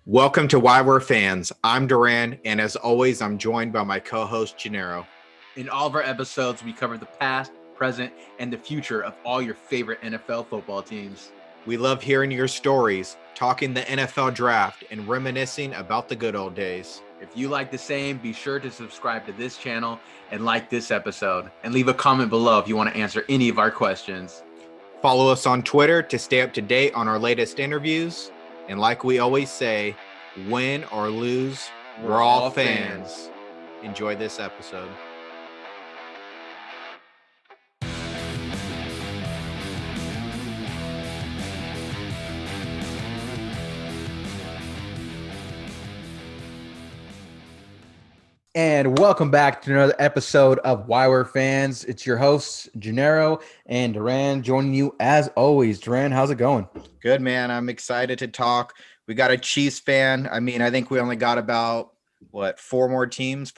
Welcome to Why We're Fans. I'm Duran, and as always, I'm joined by my co-host, Gennaro. In all of our episodes, we cover the past, present, and the future of all your favorite NFL football teams. We love hearing your stories, talking the NFL draft, and reminiscing about the good old days. If you like the same, be sure to subscribe to this channel and like this episode. And leave a comment below if you want to answer any of our questions. Follow us on Twitter to stay up to date on our latest interviews. And like we always say, win or lose, we're all fans. Enjoy this episode. And welcome back to another episode of Why We're Fans. It's your hosts, Gennaro and Duran, joining you as always. Duran, how's it going? Good, man. I'm excited to talk. We got a Chiefs fan. I think we only got about, five more teams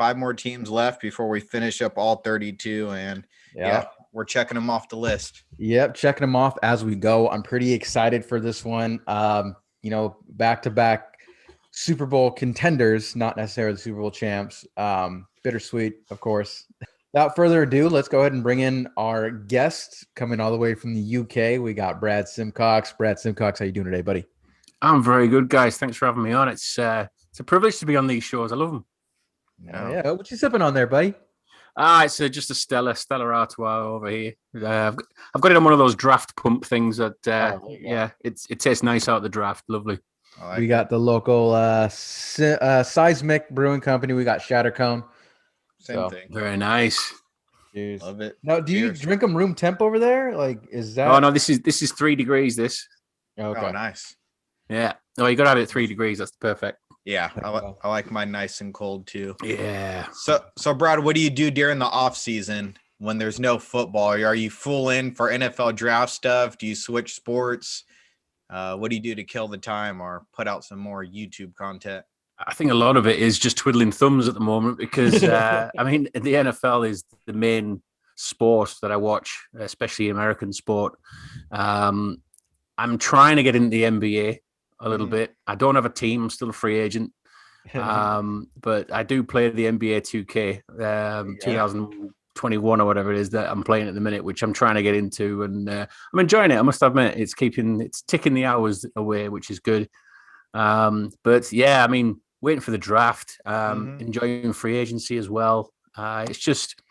left before we finish up all 32. And yeah, we're checking them off the list. Yep, checking them off as we go. I'm pretty excited for this one. Back-to-back Super Bowl contenders, not necessarily the Super Bowl champs. Bittersweet, of course. Without further ado, let's go ahead and bring in our guest coming all the way from the UK. We got Brad Symcox. Brad Symcox, how you doing today, buddy? I'm very good, guys. Thanks for having me on. It's a privilege to be on these shows. I love them. Yeah. What you sipping on there, buddy? It's just a Stella Artois over here. I've got it on one of those draft pump things that, it tastes nice out of the draft. Lovely. We got the local Seismic Brewing Company. We got Shattercone. Same thing. Very nice. Cheers. Love it. Now, do you drink them room temp over there? Like, is that? Oh no, this is 3 degrees. This. Okay. Oh, nice. Yeah. No, you got to have it at 3 degrees. That's perfect. Yeah, I like mine nice and cold too. Yeah. So Brad, what do you do during the off season when there's no football? Are you full in for NFL draft stuff? Do you switch sports? What do you do to kill the time or put out some more YouTube content? I think a lot of it is just twiddling thumbs at the moment because, the NFL is the main sport that I watch, especially American sport. I'm trying to get into the NBA a little bit. I don't have a team. I'm still a free agent. But I do play the NBA 2K 2021 or whatever it is that I'm playing at the minute, which I'm trying to get into, and I'm enjoying it. I must admit, it's ticking the hours away, which is good. But yeah, waiting for the draft, enjoying free agency as well. It's just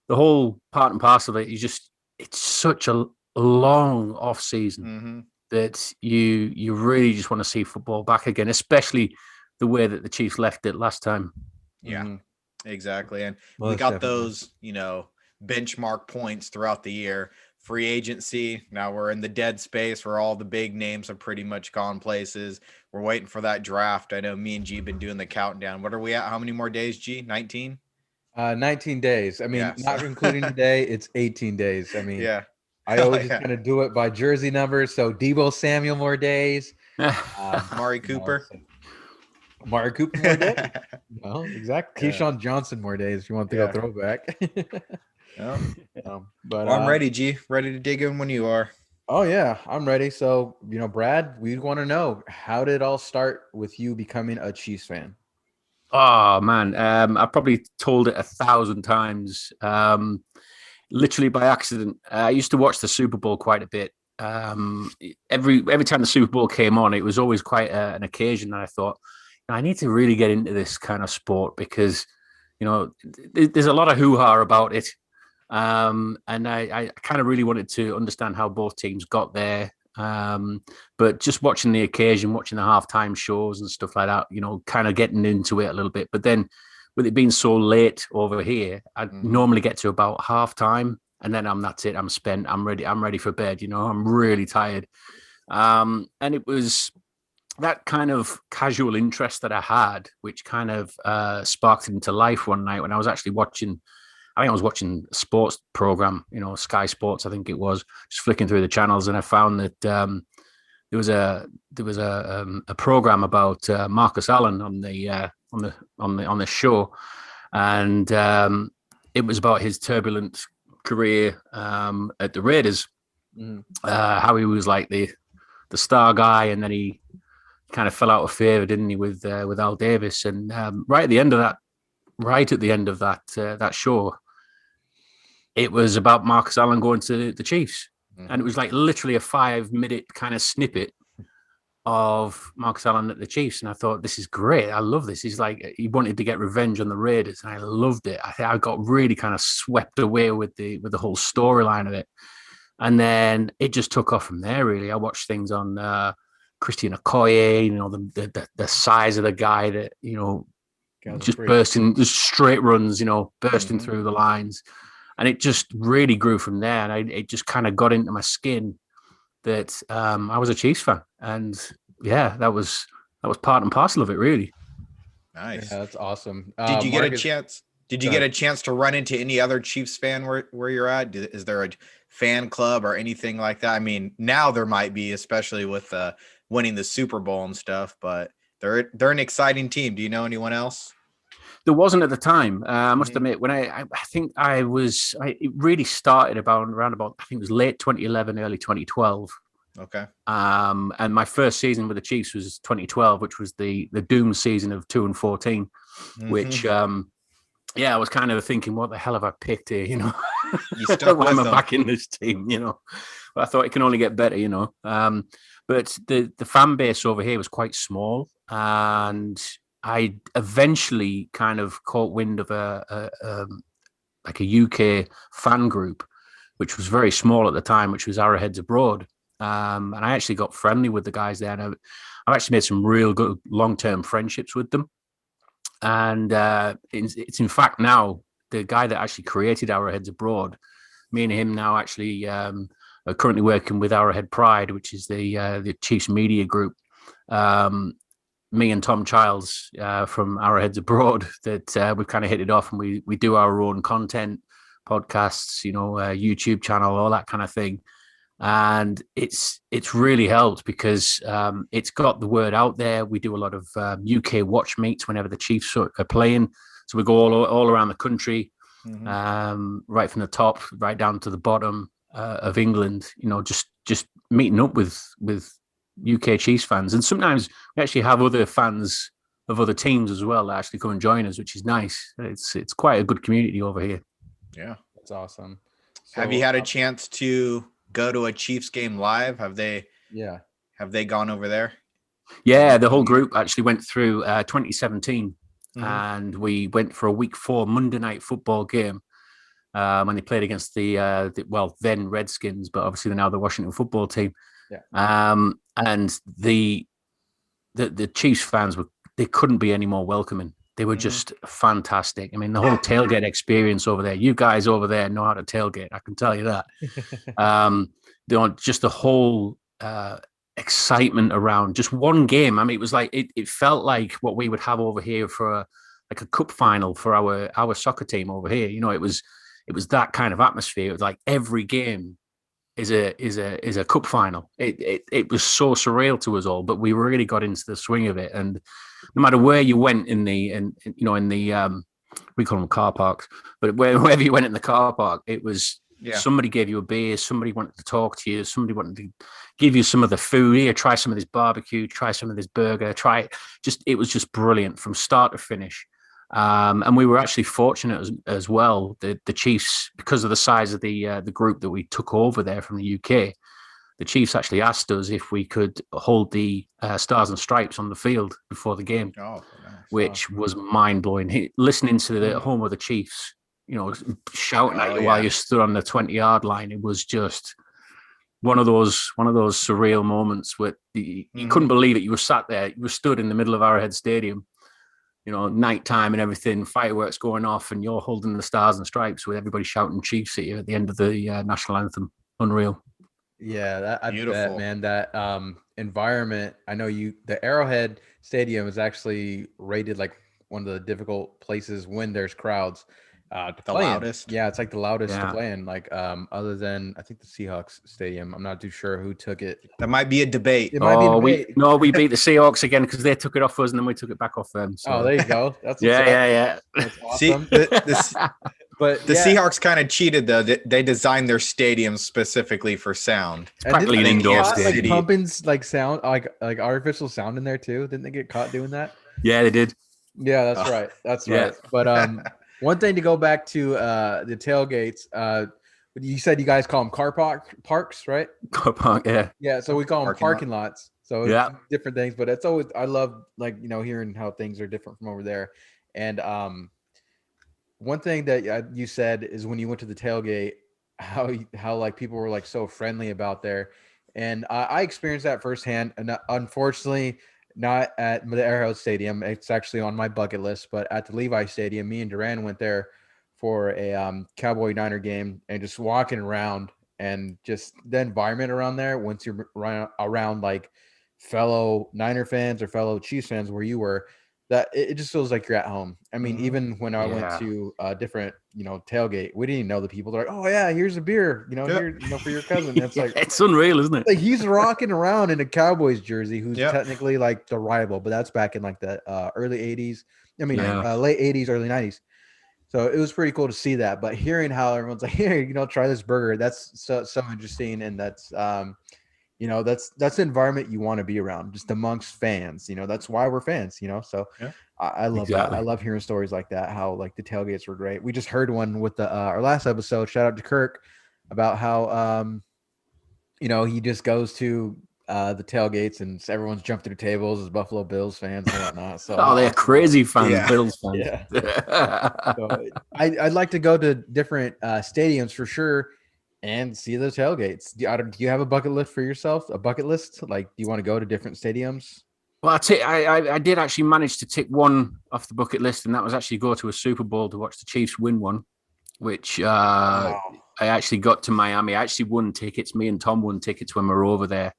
the whole part and parcel of it. It's such a long off season that you really just want to see football back again, especially the way that the Chiefs left it last time. Yeah. Exactly. And we got those, benchmark points throughout the year. Free agency. Now we're in the dead space where all the big names have pretty much gone places. We're waiting for that draft. I know me and G have been doing the countdown. What are we at? How many more days, G? 19? 19 days. Not including today, it's 18 days. I always just kind of do it by jersey numbers. So Debo Samuel more days. Amari Cooper. Amari Cooper more days. No, exactly. Keyshawn Johnson more days if you want to go throwback. But I'm ready, G. Ready to dig in when you are. Oh yeah, I'm ready. So, Brad, we want to know, how did it all start with you becoming a Chiefs fan? Oh man, I've probably told it 1,000 times. Literally by accident. I used to watch the Super Bowl quite a bit. Every time the Super Bowl came on, it was always quite an occasion that I thought, I need to really get into this kind of sport because, there's a lot of hoo-ha about it. And I kind of really wanted to understand how both teams got there. But just watching the occasion, watching the halftime shows and stuff like that, kind of getting into it a little bit. But then with it being so late over here, I normally get to about halftime and then that's it. I'm spent. I'm ready for bed. I'm really tired. And it was that kind of casual interest that I had, which kind of sparked into life one night when I was actually watching. I was watching a sports program, Sky Sports, I think it was, just flicking through the channels, and I found that there was a program about Marcus Allen on the show, and it was about his turbulent career at the Raiders, how he was like the star guy, and then he kind of fell out of favor, didn't he, with Al Davis? And right at the end of that that show, it was about Marcus Allen going to the Chiefs, and it was like literally a 5-minute kind of snippet of Marcus Allen at the Chiefs, and I thought, this is great. I love this. He's like, he wanted to get revenge on the Raiders, and I loved it. I got really kind of swept away with the whole storyline of it, and then it just took off from there. Really, I watched things on Christian Okoye, the size of the guy that just bursting the straight runs, bursting through the lines, and it just really grew from there. And it just kind of got into my skin that I was a Chiefs fan, and yeah, that was part and parcel of it, really. Nice. Yeah, that's awesome. Did you get a chance? Did you get a chance to run into any other Chiefs fan where you're at? Is there a fan club or anything like that? I mean, now there might be, especially with winning the Super Bowl and stuff, but they're an exciting team. Do you know anyone else? There wasn't at the time. I must admit, when I think it really started around about, I think it was late 2011, early 2012. Okay. And my first season with the Chiefs was 2012, which was the doom season of 2-14, which, I was kind of thinking, what the hell have I picked here? You stuck Why am I them. back in this team? But I thought it can only get better, But the fan base over here was quite small, and I eventually kind of caught wind of a UK fan group, which was very small at the time, which was Arrowheads Abroad. And I actually got friendly with the guys there. And I've actually made some real good long-term friendships with them. And it's in fact now the guy that actually created Arrowheads Abroad. Me and him now actually are currently working with Arrowhead Pride, which is the Chiefs media group. Me and Tom Childs from Arrowheads Abroad, that we've kind of hit it off, and we do our own content, podcasts, YouTube channel, all that kind of thing. And it's really helped because it's got the word out there. We do a lot of UK watch meets whenever the Chiefs are playing. So we go all around the country, right from the top, right down to the bottom of England, just meeting up with UK Chiefs fans. And sometimes we actually have other fans of other teams as well that actually come and join us, which is nice. It's quite a good community over here. Yeah, that's awesome. So, have you had a chance to go to a Chiefs game live? Have they gone over there? Yeah, the whole group actually went through 2017, and we went for a week 4 Monday night football game when they played against the then Redskins, but obviously they're now the Washington football team. Yeah. And the Chiefs fans they couldn't be any more welcoming. They were just fantastic. I mean, the whole tailgate experience over there. You guys over there know how to tailgate. I can tell you that. Just the whole excitement around just one game. I mean, it was like it felt like what we would have over here for a cup final for our soccer team over here. It was that kind of atmosphere. It was like every game is a cup final. It was so surreal to us all, but we really got into the swing of it. And no matter where you went in the we call them car parks, but wherever you went in the car park, it was somebody gave you a beer, somebody wanted to talk to you, somebody wanted to give you some of the food. Here, try some of this barbecue, try some of this burger, try it. It was just brilliant from start to finish. And we were actually fortunate as well. The Chiefs, because of the size of the group that we took over there from the UK, the Chiefs actually asked us if we could hold the Stars and Stripes on the field before the game, which was mind blowing. Listening to the home of the Chiefs, shouting at you while you stood on the 20-yard line, it was just one of those surreal moments where you couldn't believe it. You were sat there, you were stood in the middle of Arrowhead Stadium. Nighttime and everything, fireworks going off, and you're holding the Stars and Stripes with everybody shouting Chiefs at you at the end of the national anthem. Unreal. Yeah, I bet, man. That environment. I know the Arrowhead Stadium is actually rated like one of the difficult places when there's crowds. The loudest. Yeah, it's like the loudest to play in. Like other than I think the Seahawks stadium. I'm not too sure who took it. That might be a debate. It might be a debate. We beat the Seahawks again because they took it off us and then we took it back off them. So. Oh, there you go. That's yeah. That's awesome. See, But the Seahawks kind of cheated though. They designed their stadium specifically for sound. It's practically an indoor stadium. Like pumping like sound, like artificial sound in there too. Didn't they get caught doing that? Yeah, they did. Yeah, that's right. That's Yeah. right. But one thing to go back to the tailgates. You said you guys call them parks, right? Car park, yeah. Yeah, so we call them parking lots. So Yeah. it's different things, but it's always I love like hearing how things are different from over there. And one thing that you said is when you went to the tailgate, how like people were like so friendly about there, and I experienced that firsthand. And unfortunately, not at the Arrowhead Stadium. It's actually on my bucket list, but at the Levi Stadium, me and Duran went there for a Cowboy Niner game, and just walking around and just the environment around there. Once you're around like fellow Niner fans or fellow Chiefs fans where you were, that it just feels like you're at home. I mean, even when I went to a different, tailgate, we didn't even know the people. They're like, "Oh yeah, here's a beer, here, for your cousin." It's like it's unreal, isn't it? Like he's rocking around in a Cowboys jersey, who's technically like the rival, but that's back in like the early '80s. I mean, late '80s, early '90s. So it was pretty cool to see that. But hearing how everyone's like, "Here, try this burger," that's so interesting, and that's that's the environment you want to be around, just amongst fans. That's why we're fans. So I love that. I love hearing stories like that. How like the tailgates were great. We just heard one with the our last episode. Shout out to Kirk about how he just goes to the tailgates and everyone's jumped through tables as Buffalo Bills fans and whatnot. So they're crazy fans, Bills fans. Yeah. So I'd like to go to different stadiums for sure and see the tailgates. Do you have a bucket list for yourself? A bucket list? Like, do you want to go to different stadiums? Well, I did actually manage to tick one off the bucket list, and that was actually go to a Super Bowl to watch the Chiefs win one, which I actually got to Miami. I actually won tickets. Me and Tom won tickets when we were over there.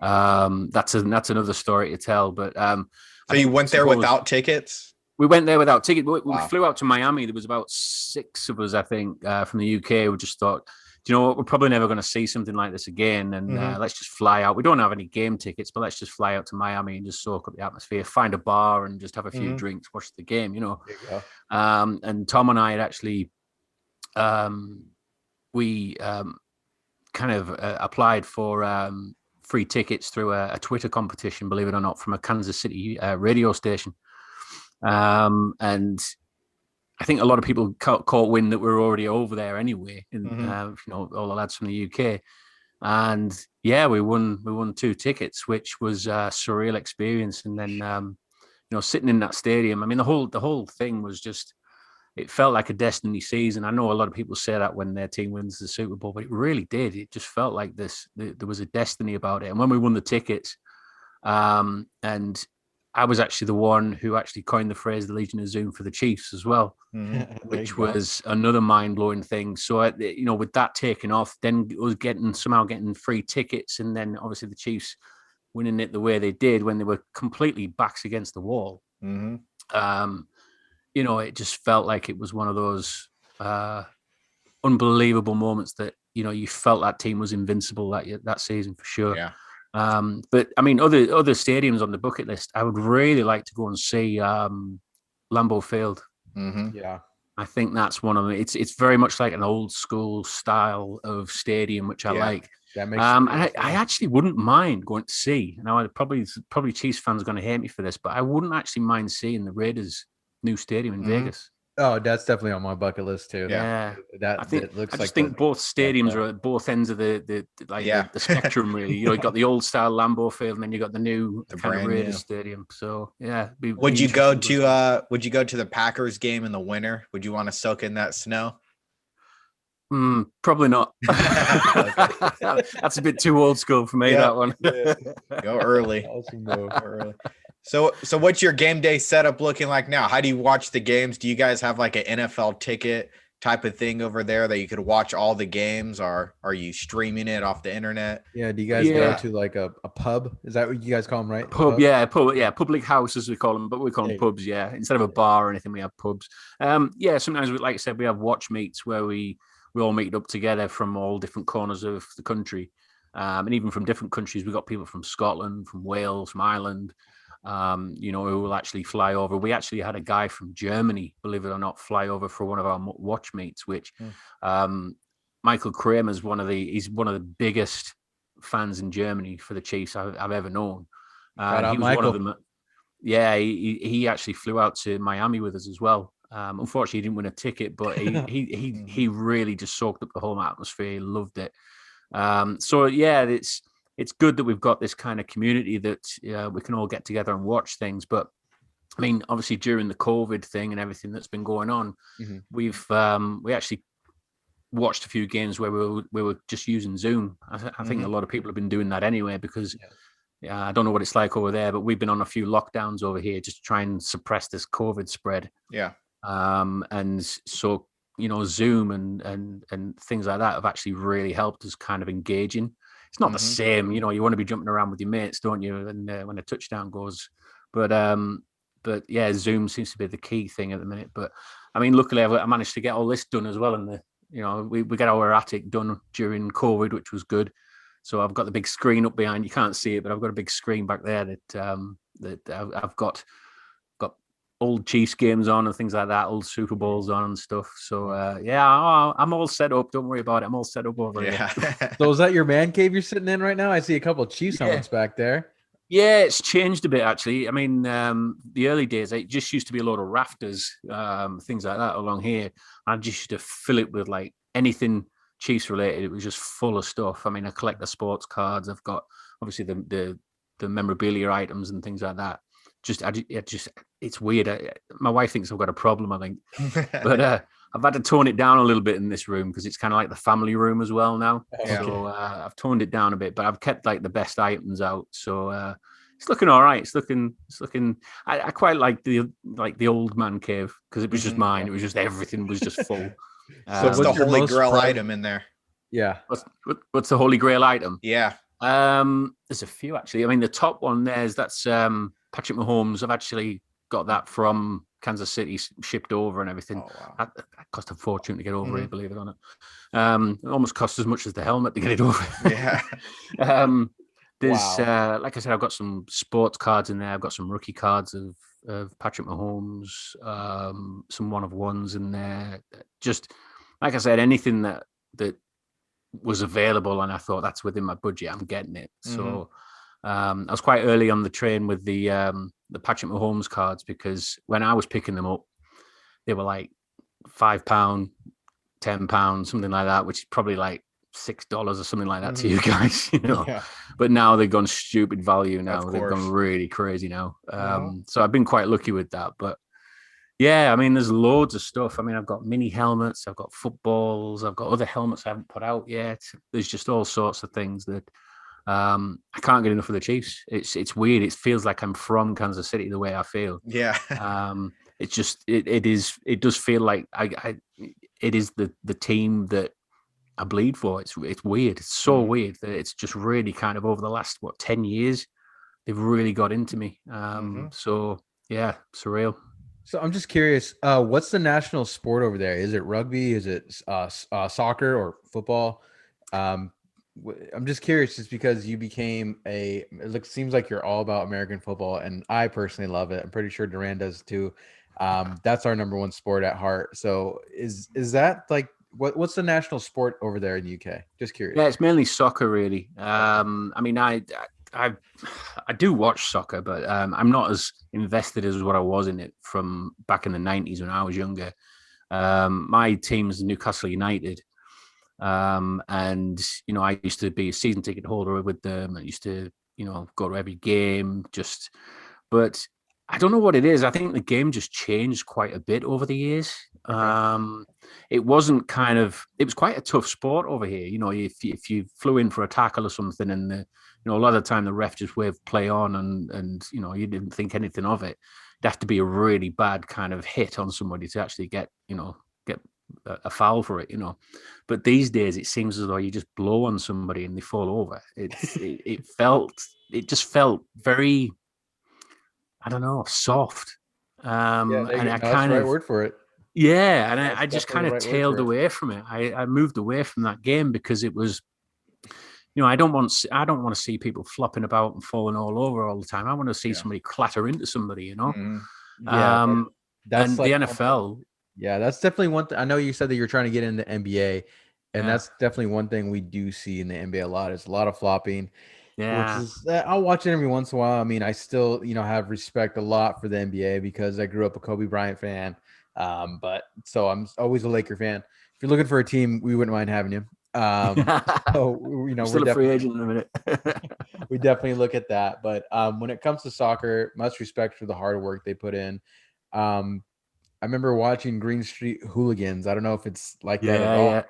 That's another story to tell. But so you went there without tickets? We went there without tickets. We flew out to Miami. There was about 6 of us, I think, from the UK. We just thought, do you know what? We're probably never going to see something like this again. And let's just fly out. We don't have any game tickets, but let's just fly out to Miami and just soak up the atmosphere, find a bar and just have a few drinks, watch the game, And Tom and I had actually, we kind of applied for free tickets through a Twitter competition, believe it or not, from a Kansas City radio station. And I think a lot of people caught wind that we were already over there anyway, and all the lads from the UK, and we won 2 tickets, which was a surreal experience. And then sitting in that stadium, I mean, the whole thing was just, it felt like a destiny season. I know a lot of people say that when their team wins the Super Bowl, but it really did. It just felt like there was a destiny about it. And when we won the tickets, and I was actually the one who actually coined the phrase "the Legion of Zoom" for the Chiefs as well, which was another mind-blowing thing. So, with that taken off, then it was somehow getting free tickets, and then obviously the Chiefs winning it the way they did when they were completely backs against the wall. It just felt like it was one of those unbelievable moments that you felt that team was invincible that season for sure. Yeah. But I mean, other stadiums on the bucket list, I would really like to go and see Lambeau Field. Yeah, I think that's one of them. It's very much like an old school style of stadium, which I like. That makes and I actually wouldn't mind going to see. Now, I'd probably Chiefs fans are going to hate me for this, but I wouldn't actually mind seeing the Raiders' new stadium in Vegas. Oh, that's definitely on my bucket list too. Yeah, I think both stadiums are at both ends of the spectrum. Really, you got the old style Lambeau Field, and then you got the new kind of Raiders stadium. So would you go to the Packers game in the winter? Would you want to soak in that snow? Probably not. That's a bit too old school for me. That one. Go early. Go early. So what's your game day setup looking like now? How do you watch the games? Do you guys have like an NFL ticket type of thing over there that you could watch all the games, or are you streaming it off the internet? Yeah. Do you guys go to like a pub? Is that what you guys call them, right? Pub. Public house as we call them, but we call them pubs. Yeah. Instead of a bar or anything, we have pubs. Sometimes, like I said, we have watch meets where we all meet up together from all different corners of the country. And even from different countries, we've got people from Scotland, from Wales, from Ireland. who will actually fly over. We actually had a guy from Germany, believe it or not, fly over for one of our watch meets, which Michael Kramer's he's one of the biggest fans in Germany for the Chiefs I've ever known. Shout out he was Michael. one of them. Yeah, he actually flew out to Miami with us as well. Unfortunately, he didn't win a ticket, but he really just soaked up the whole atmosphere. He loved it. So yeah, it's good that we've got this kind of community that we can all get together and watch things. But I mean, obviously during the COVID thing and everything that's been going on, we actually watched a few games where we were just using Zoom. I think a lot of people have been doing that anyway because. Yeah, I don't know what it's like over there, but we've been on a few lockdowns over here just to try and suppress this COVID spread. Yeah. And so, Zoom and things like that have actually really helped us kind of engaging. It's not the same, you want to be jumping around with your mates, don't you? And when a touchdown goes, but yeah, Zoom seems to be the key thing at the minute. But I mean, luckily I managed to get all this done as well. And we got our attic done during COVID, which was good. So I've got the big screen up behind. You can't see it, but I've got a big screen back there that I've got old Chiefs games on and things like that, old Super Bowls on and stuff. So I'm all set up. Don't worry about it. I'm all set up over here. So is that your man cave you're sitting in right now? I see a couple of Chiefs helmets back there. Yeah, it's changed a bit actually. I mean, the early days it just used to be a load of rafters, things like that along here. I just used to fill it with like anything Chiefs related. It was just full of stuff. I mean, I collect the sports cards. I've got obviously the memorabilia items and things like that. It's weird. My wife thinks I've got a problem, I think, but I've had to tone it down a little bit in this room because it's kind of like the family room as well now. Yeah. So I've toned it down a bit, but I've kept like the best items out. So it's looking all right. It's looking. I quite like the old man cave because it was just mine. It was just everything was just full. So what's the holy grail item in there? Yeah. What's the holy grail item? Yeah. There's a few actually. I mean, the top one that's Patrick Mahomes. I've actually got that from Kansas City, shipped over and everything. Oh, wow. That cost a fortune to get over here, believe it or not. It almost cost as much as the helmet to get it over. Yeah. There's like I said, I've got some sports cards in there. I've got some rookie cards of Patrick Mahomes, some one-of-ones in there. Just like I said, anything that was available and I thought that's within my budget, I'm getting it. So I was quite early on the train with the Patrick Mahomes cards because when I was picking them up, they were like £5, £10, something like that, which is probably like $6 or something like that to you guys, Yeah. But now they've gone stupid value now. They've gone really crazy now. So I've been quite lucky with that. But yeah, I mean, there's loads of stuff. I mean, I've got mini helmets, I've got footballs, I've got other helmets I haven't put out yet. There's just all sorts of things that I can't get enough of the Chiefs. It's weird. It feels like I'm from Kansas City the way I feel. Yeah. It's just it does feel like it is the team that I bleed for. It's weird. It's so weird that it's just really kind of over the last 10 years they've really got into me. So yeah, surreal. So I'm just curious, what's the national sport over there? Is it rugby? Is it soccer or football? I'm just curious, just because you became seems like you're all about American football, and I personally love it. I'm pretty sure Duran does too. That's our number one sport at heart. So is that like what's the national sport over there in the UK? Just curious. Yeah, it's mainly soccer, really. I mean, I do watch soccer, but I'm not as invested as what I was in it from back in the 90s when I was younger. My team's Newcastle United. And, I used to be a season ticket holder with them. I used to, go to every game but I don't know what it is. I think the game just changed quite a bit over the years. It wasn't it was quite a tough sport over here. If you flew in for a tackle or something and a lot of the time the ref just waved play on and you didn't think anything of it. It'd have to be a really bad kind of hit on somebody to actually get a foul for it, But these days it seems as though you just blow on somebody and they fall over. It just felt very, I don't know, soft. And I kind of right word for it. Yeah, and I just kind of tailed away from it. I moved away from that game because it was I don't want to see people flopping about and falling all over all the time. I want to see somebody clatter into somebody, Mm-hmm. Yeah, that's And the like NFL. yeah, that's definitely one thing. I know you said that you're trying to get into NBA, and Yeah. that's definitely one thing we do see in the NBA a lot. Is a lot of flopping, which Yeah. is I'll watch it every once in a while. I mean, I still have respect a lot for the NBA because I grew up a Kobe Bryant fan. But so I'm always a Laker fan. If you're looking for a team, we wouldn't mind having you. So I'm we're still a free definitely agent in a minute. we definitely look at that. But when it comes to soccer, much respect for the hard work they put in. Um, I remember watching Green Street Hooligans. I don't know if it's like that at Yeah, all, yeah.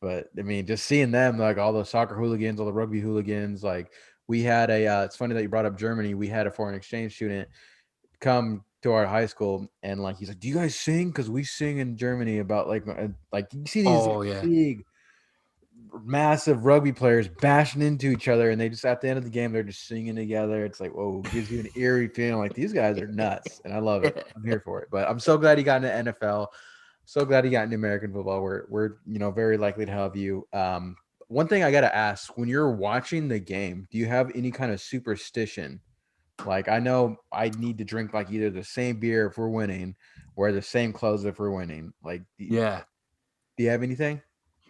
but I mean, just seeing them, like all the soccer hooligans, all the rugby hooligans. Like we had it's funny that you brought up Germany. We had a foreign exchange student come to our high school, and like he's like, "Do you guys sing? Because we sing in Germany about like you see these Oh, yeah. big, massive rugby players bashing into each other, and they just at the end of the game they're just singing together. It's like, whoa, gives you an eerie feeling. Like these guys are nuts, and I love it. I'm here for it. But I'm so glad he got into NFL. So glad he got into American football. We're very likely to have you. One thing I gotta ask: when you're watching the game, do you have any kind of superstition? Like I know I need to drink like either the same beer if we're winning, or the same clothes if we're winning. Like, Yeah. do you have anything?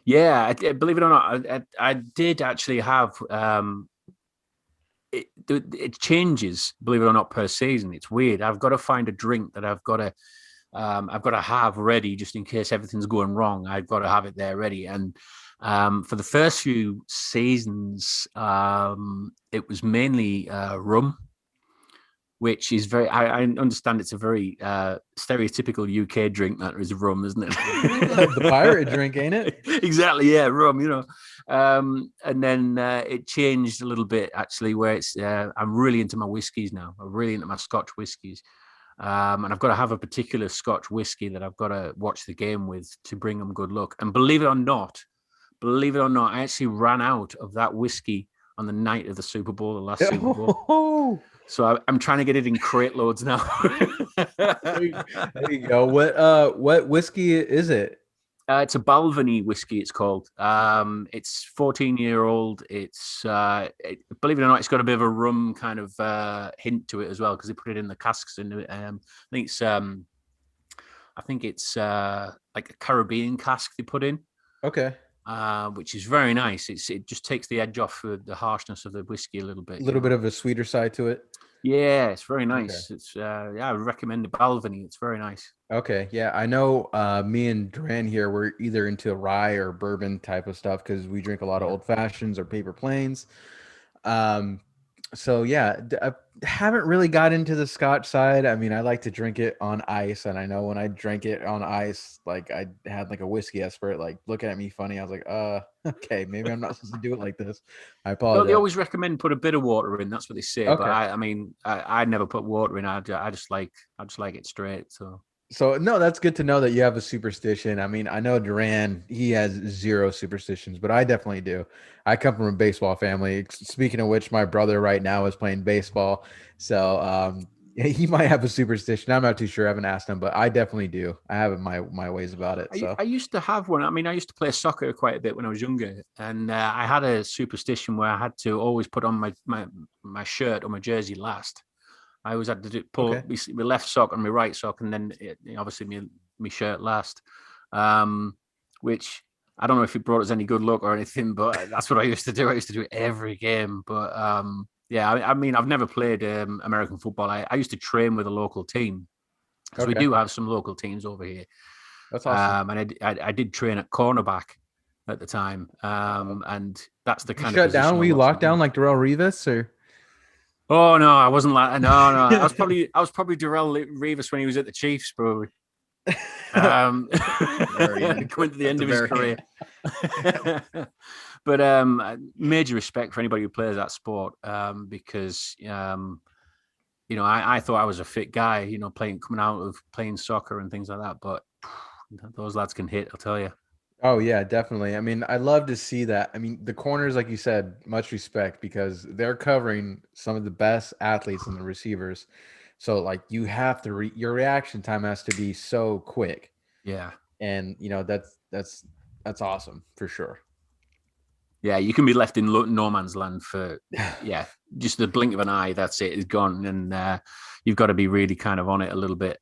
Yeah, believe it or not, I did actually have. It changes, believe it or not, per season. It's weird. I've got to find a drink that I've got to have ready just in case everything's going wrong. I've got to have it there ready. And for the first few seasons, it was mainly rum, which is I understand it's a very stereotypical UK drink that is rum, isn't it? The pirate drink, ain't it? Exactly, yeah, rum, and then it changed a little bit actually, where it's I'm really into my whiskies now. I'm really into my Scotch whiskies. And I've got to have a particular Scotch whiskey that I've got to watch the game with to bring them good luck. And believe it or not, I actually ran out of that whiskey on the night of the Super Bowl, the last Super Bowl. So I'm trying to get it in crate loads now. There you go. What whiskey is it? It's a Balvenie whiskey. It's called. It's 14-year-old. It's believe it or not, it's got a bit of a rum kind of hint to it as well because they put it in the casks. I think it's like a Caribbean cask they put in. Okay. Which is very nice. It just takes the edge off the harshness of the whiskey a little bit. A little bit of a sweeter side to it. Yeah, it's very nice. Okay. It's I would recommend the Balvenie. It's very nice. Okay. Yeah, I know. Me and Duran here, we're either into rye or bourbon type of stuff because we drink a lot of old fashions or paper planes. Um, so yeah, I haven't really got into the Scotch side. I mean, I like to drink it on ice, and I know when I drank it on ice, like I had like a whiskey expert like looking at me funny. I was like, okay, maybe I'm not supposed to do it like this. I Well, they apologize. always recommend put a bit of water in. That's what they say. But Okay. I mean, I never put water in. I just like it straight. So no, that's good to know that you have a superstition. I mean, I know Duran, he has zero superstitions, but I definitely do. I come from a baseball family. Speaking of which, my brother right now is playing baseball. So he might have a superstition. I'm not too sure. I haven't asked him, but I definitely do. I have my ways about it. So I used to have one. I mean, I used to play soccer quite a bit when I was younger, and I had a superstition where I had to always put on my shirt or my jersey last. I always had to pull okay. my left sock and my right sock, and then obviously my shirt last. Which I don't know if it brought us any good luck or anything, but that's what I used to do. I used to do it every game. But yeah, I mean, I've never played American football. I used to train with a local team because we Okay. do have some local teams over here. That's awesome. And I did train at cornerback at the time, and that's the You kind of shut down? position I Were you watched locked them down do. like Darrell Rivas or? Oh no, I wasn't like no. I was probably Darrell Rivas when he was at the Chiefs, probably. Going to the end of his career. But major respect for anybody who plays that sport, because I thought I was a fit guy, coming out of playing soccer and things like that. But those lads can hit, I'll tell you. Oh yeah, definitely. I mean, I love to see that. I mean, the corners, like you said, much respect because they're covering some of the best athletes and the receivers. So like you have to your reaction time has to be so quick. Yeah. And that's awesome for sure. Yeah, you can be left in no man's land for just the blink of an eye. That's it, it's gone, and you've got to be really kind of on it a little bit.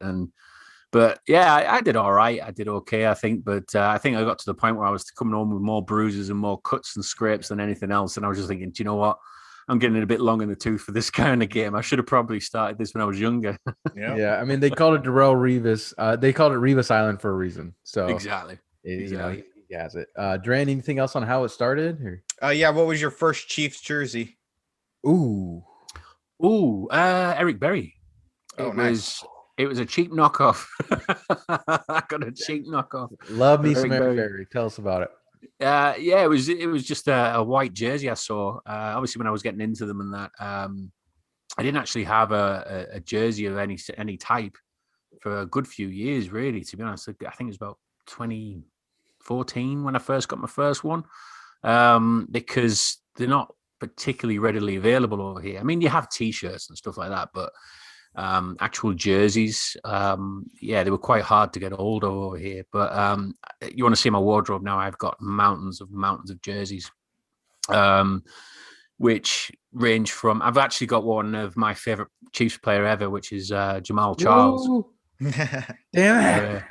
But yeah, I did all right. I did okay, I think. But I think I got to the point where I was coming home with more bruises and more cuts and scrapes than anything else. And I was just thinking, do you know what? I'm getting a bit long in the tooth for this kind of game. I should have probably started this when I was younger. Yeah. I mean, they called it Darrell Revis. They called it Revis Island for a reason. So Exactly. You know, he has it. Duran, anything else on how it started? Or? Yeah. What was your first Chiefs jersey? Ooh, Eric Berry. It was a cheap knockoff. I got a cheap knockoff. Love me some Eric Berry. Tell us about it. Yeah, it was just a white jersey I saw. Obviously, when I was getting into them and that, I didn't actually have a jersey of any type for a good few years, really. To be honest, I think it was about 2014 when I first got my first one, because they're not particularly readily available over here. I mean, you have T-shirts and stuff like that, but actual jerseys, they were quite hard to get hold of over here. But you want to see my wardrobe now? I've got mountains of jerseys, which range from, I've actually got one of my favorite Chiefs player ever, which is Jamal Charles. Damn it.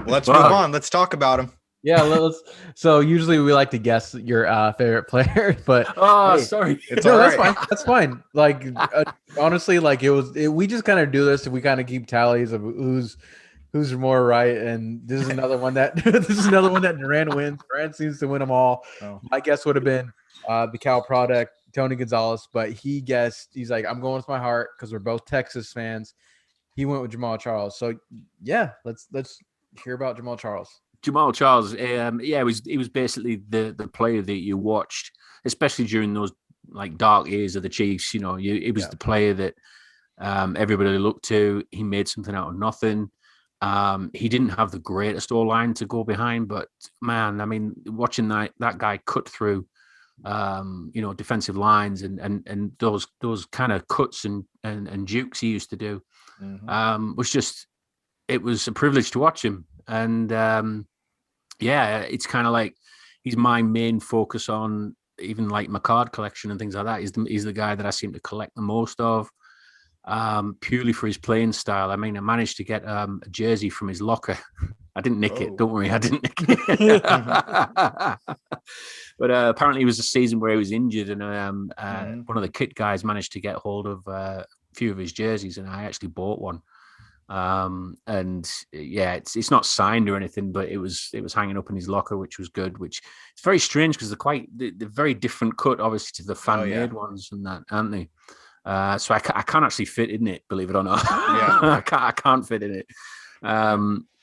Let's move on. Let's talk about him. Yeah, so usually we like to guess your favorite player, but sorry, it's all right. That's fine. Like honestly, like we just kind of do this and we kind of keep tallies of who's more right. And this is another one that Duran wins. Duran seems to win them all. My guess would have been the Cal product, Tony Gonzalez, but he guessed. He's like, I'm going with my heart because we're both Texas fans. He went with Jamal Charles. So yeah, let's hear about Jamal Charles. Jamal Charles, he was basically the player that you watched, especially during those like dark years of the Chiefs. You know, it was the player that everybody looked to. He made something out of nothing. He didn't have the greatest O-line to go behind, but man, I mean, watching that guy cut through, defensive lines and those kind of cuts and jukes he used to do, it was a privilege to watch him. And it's kind of like he's my main focus on even like my card collection and things like that. He's the guy that I seem to collect the most of, purely for his playing style. I mean, I managed to get a jersey from his locker. I didn't nick it. Don't worry, I didn't nick it. But apparently it was a season where he was injured, and one of the kit guys managed to get hold of a few of his jerseys, and I actually bought one. It's not signed or anything, but it was hanging up in his locker, which was good. Which it's very strange because they're very different cut, obviously, to the fan made ones and that, aren't they? So I can't actually fit in it, believe it or not. I can't fit in it.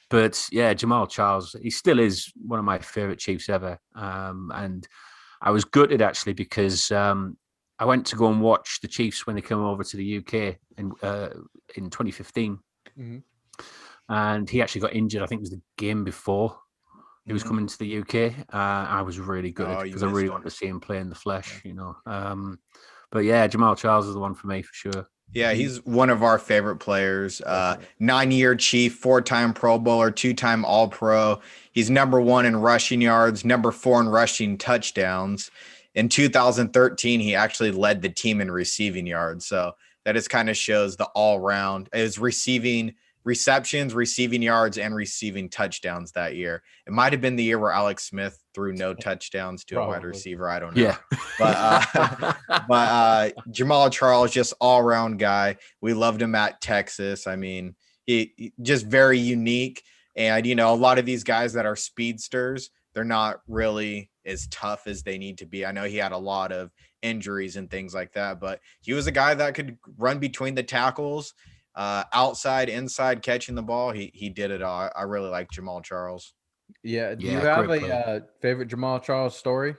But yeah, Jamal Charles, he still is one of my favorite Chiefs ever. And I was gutted actually because I went to go and watch the Chiefs when they came over to the UK in 2015. Mm-hmm. And he actually got injured. I think it was the game before he was coming to the UK. I was really good because I really wanted to see him play in the flesh, But yeah, Jamal Charles is the one for me for sure. Yeah, he's one of our favorite players. 9-year Chief, 4-time Pro Bowler, 2-time All-Pro. He's number 1 in rushing yards, number 4 in rushing touchdowns. In 2013, he actually led the team in receiving yards. So that just kind of shows the all-round. It was receptions, receiving yards, and receiving touchdowns that year. It might have been the year where Alex Smith threw no touchdowns to a wide receiver. I don't know. Yeah. But Jamal Charles, just all-around guy. We loved him at Texas. I mean, he just very unique. And, a lot of these guys that are speedsters, they're not really as tough as they need to be. I know he had a lot of injuries and things like that, but he was a guy that could run between the tackles, outside, inside, catching the ball. He did it all. I really like Jamal Charles. Yeah. Do you have a favorite Jamal Charles story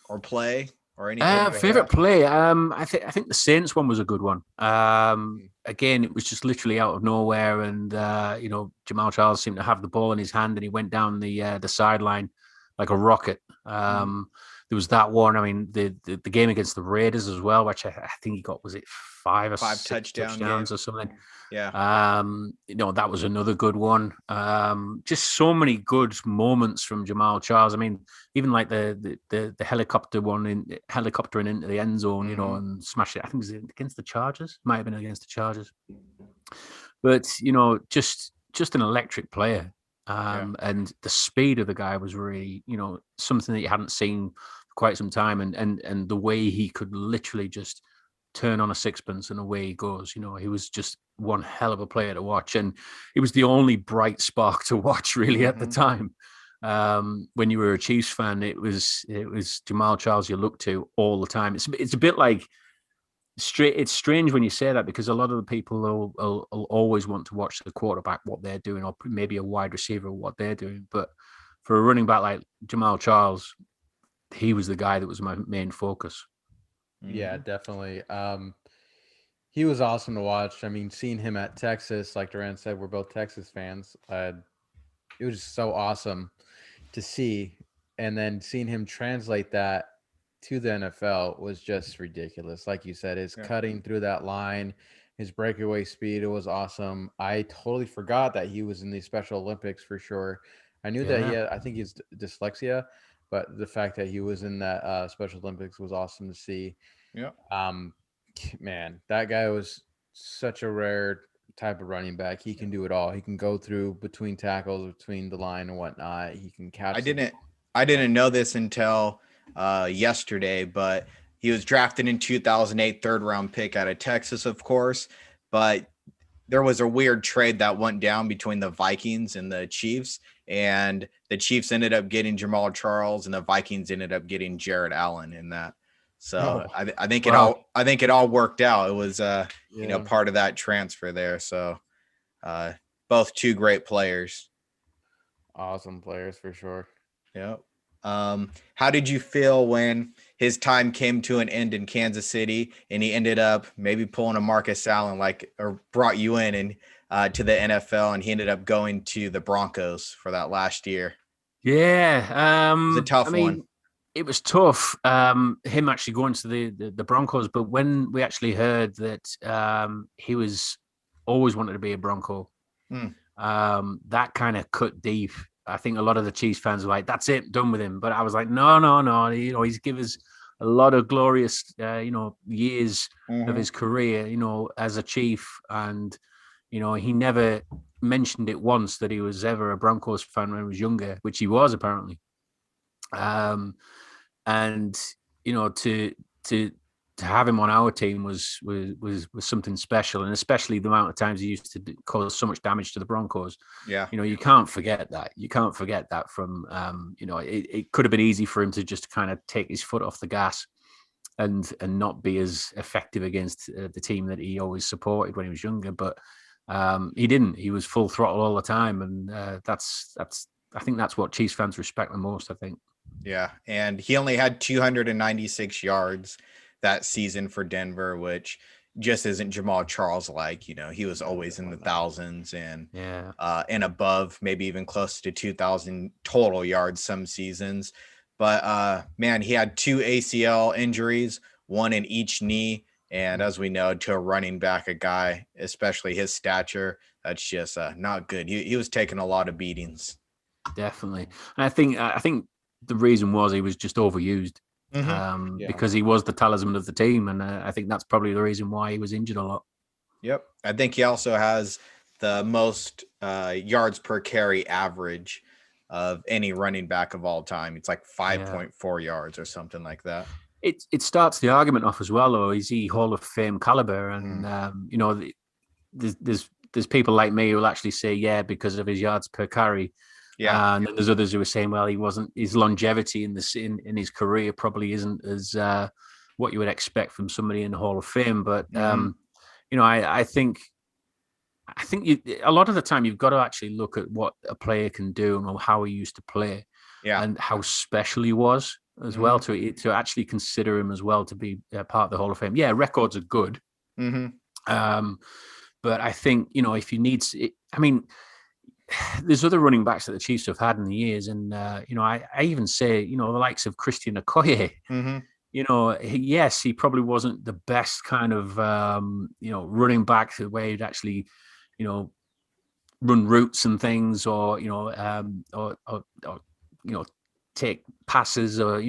or play or anything? Favorite play? I think the Saints one was a good one. Again, it was just literally out of nowhere, and Jamal Charles seemed to have the ball in his hand, and he went down the sideline like a rocket. there was that one. I mean, the game against the Raiders as well, which I think he got, was it 5 or 6 touchdowns or something? Yeah. That was another good one. Just so many good moments from Jamal Charles. I mean, even like the helicopter one, helicoptering into the end zone, and smash it. I think it was against the Chargers. Might have been against the Chargers. But just an electric player. And the speed of the guy was really, something that you hadn't seen for quite some time. And the way he could literally just turn on a sixpence and away he goes. He was just one hell of a player to watch. And it was the only bright spark to watch really at the time. When you were a Chiefs fan, it was Jamal Charles you looked to all the time. It's a bit like, it's strange when you say that, because a lot of the people will always want to watch the quarterback, what they're doing, or maybe a wide receiver, what they're doing. But for a running back like Jamal Charles, he was the guy that was my main focus. Yeah, definitely. He was awesome to watch. I mean, seeing him at Texas, like Duran said, we're both Texas fans. It was just so awesome to see. And then seeing him translate that to the NFL was just ridiculous. Like you said, his cutting through that line, his breakaway speed, it was awesome. I totally forgot that he was in the Special Olympics for sure. I knew that he had, I think he's dyslexia, but the fact that he was in that Special Olympics was awesome to see. Yeah. Man, that guy was such a rare type of running back. He can do it all. He can go through between tackles, between the line and whatnot. He can catch. I didn't know this until yesterday, but he was drafted in 2008, 3rd-round pick out of Texas, of course. But there was a weird trade that went down between the Vikings and the Chiefs, and the Chiefs ended up getting Jamal Charles, and the Vikings ended up getting Jared Allen in that. So I think it all worked out. It was part of that transfer there. So both two great players. Awesome players for sure. Yep. How did you feel when his time came to an end in Kansas City and he ended up maybe pulling a Marcus Allen, or brought you in and to the NFL, and he ended up going to the Broncos for that last year? Yeah. It was a tough one. It was tough, him actually going to the Broncos. But when we actually heard that he was always wanted to be a Bronco, that kind of cut deep. I think a lot of the Chiefs fans were like, that's it, done with him. But I was like, no. He's given us a lot of glorious, years of his career, as a Chief. And, he never mentioned it once that he was ever a Broncos fan when he was younger, which he was apparently. To have him on our team was something special, and especially the amount of times he used to cause so much damage to the Broncos. Yeah, you can't forget that. You can't forget that from it could have been easy for him to just kind of take his foot off the gas and not be as effective against the team that he always supported when he was younger. But he didn't. He was full throttle all the time, and I think that's what Chiefs fans respect the most, I think. Yeah, and he only had 296 yards that season for Denver, which just isn't Jamal Charles like. He was always in the thousands and above, maybe even close to 2,000 total yards some seasons. But man, he had 2 ACL injuries, one in each knee. And as we know, to a running back, a guy, especially his stature, that's just not good. He was taking a lot of beatings. Definitely. And I think the reason was he was just overused. Because he was the talisman of the team, and I think that's probably the reason why he was injured a lot. Yep. I think he also has the most yards per carry average of any running back of all time. It's like 5.4 yards or something like that. It starts the argument off as well, or is he Hall of Fame caliber? And there's people like me who will actually say because of his yards per carry. Yeah, and then there's others who are saying, well, he wasn't. His longevity in his career probably isn't as what you would expect from somebody in the Hall of Fame. But I think a lot of the time you've got to actually look at what a player can do and how he used to play, and how special he was as well to actually consider him as well to be part of the Hall of Fame. Yeah, records are good, but I think if you need, there's other running backs that the Chiefs have had in the years, and I even say, the likes of Christian Okoye. Mm-hmm. Yes, he probably wasn't the best kind of running back where he'd actually, run routes and things, or take passes, or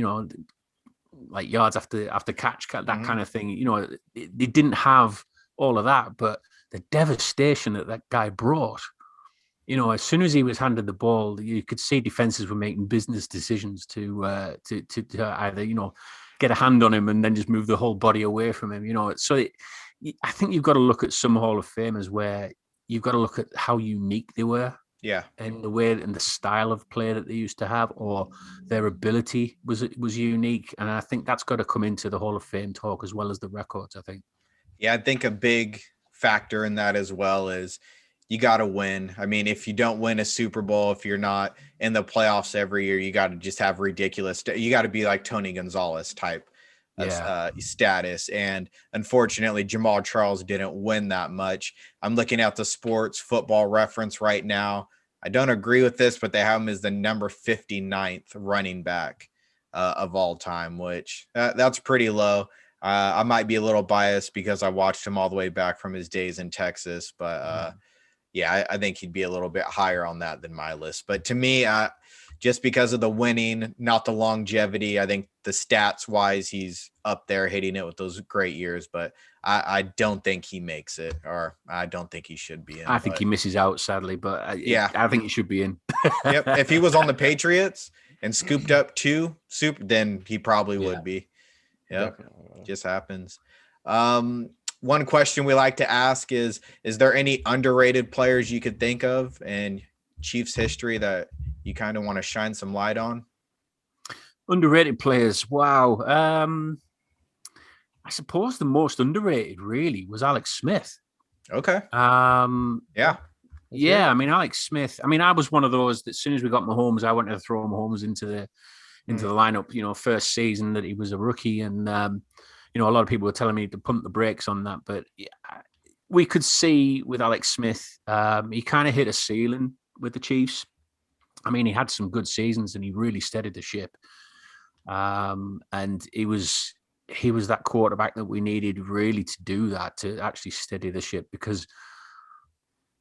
like yards after catch, that Mm-hmm. kind of thing. They didn't have all of that, but the devastation that guy brought. As soon as he was handed the ball, you could see defenses were making business decisions to either get a hand on him and then just move the whole body away from him. So I think you've got to look at some Hall of Famers where you've got to look at how unique they were. Yeah. And the way and the style of play that they used to have, or their ability was unique. And I think that's got to come into the Hall of Fame talk as well as the records, I think. Yeah, I think a big factor in that as well is you got to win. I mean, if you don't win a Super Bowl, if you're not in the playoffs every year, you got to just have ridiculous. You got to be like Tony Gonzalez type status. And unfortunately, Jamal Charles didn't win that much. I'm looking at the Sports Football Reference right now. I don't agree with this, but they have him as the number 59th running back of all time, which that's pretty low. I might be a little biased because I watched him all the way back from his days in Texas, but I think he'd be a little bit higher on that than my list. But to me, just because of the winning, not the longevity, I think the stats wise, he's up there hitting it with those great years, but I don't think he makes it, or I don't think he should be in. I think he misses out, sadly, but I think he should be in. Yep. If he was on the Patriots and scooped up 2 then he probably would be. Yep. Just happens. One question we like to ask is there any underrated players you could think of in Chiefs history that you kind of want to shine some light on? Underrated players. Wow. I suppose the most underrated really was Alex Smith. Okay. Yeah. I mean, Alex Smith. I mean, I was one of those that as soon as we got Mahomes, I wanted to throw Mahomes into the lineup, first season that he was a rookie. And, a lot of people were telling me to pump the brakes on that. But we could see with Alex Smith, he kind of hit a ceiling with the Chiefs. I mean, he had some good seasons and he really steadied the ship. And he was that quarterback that we needed really to do that, to actually steady the ship, because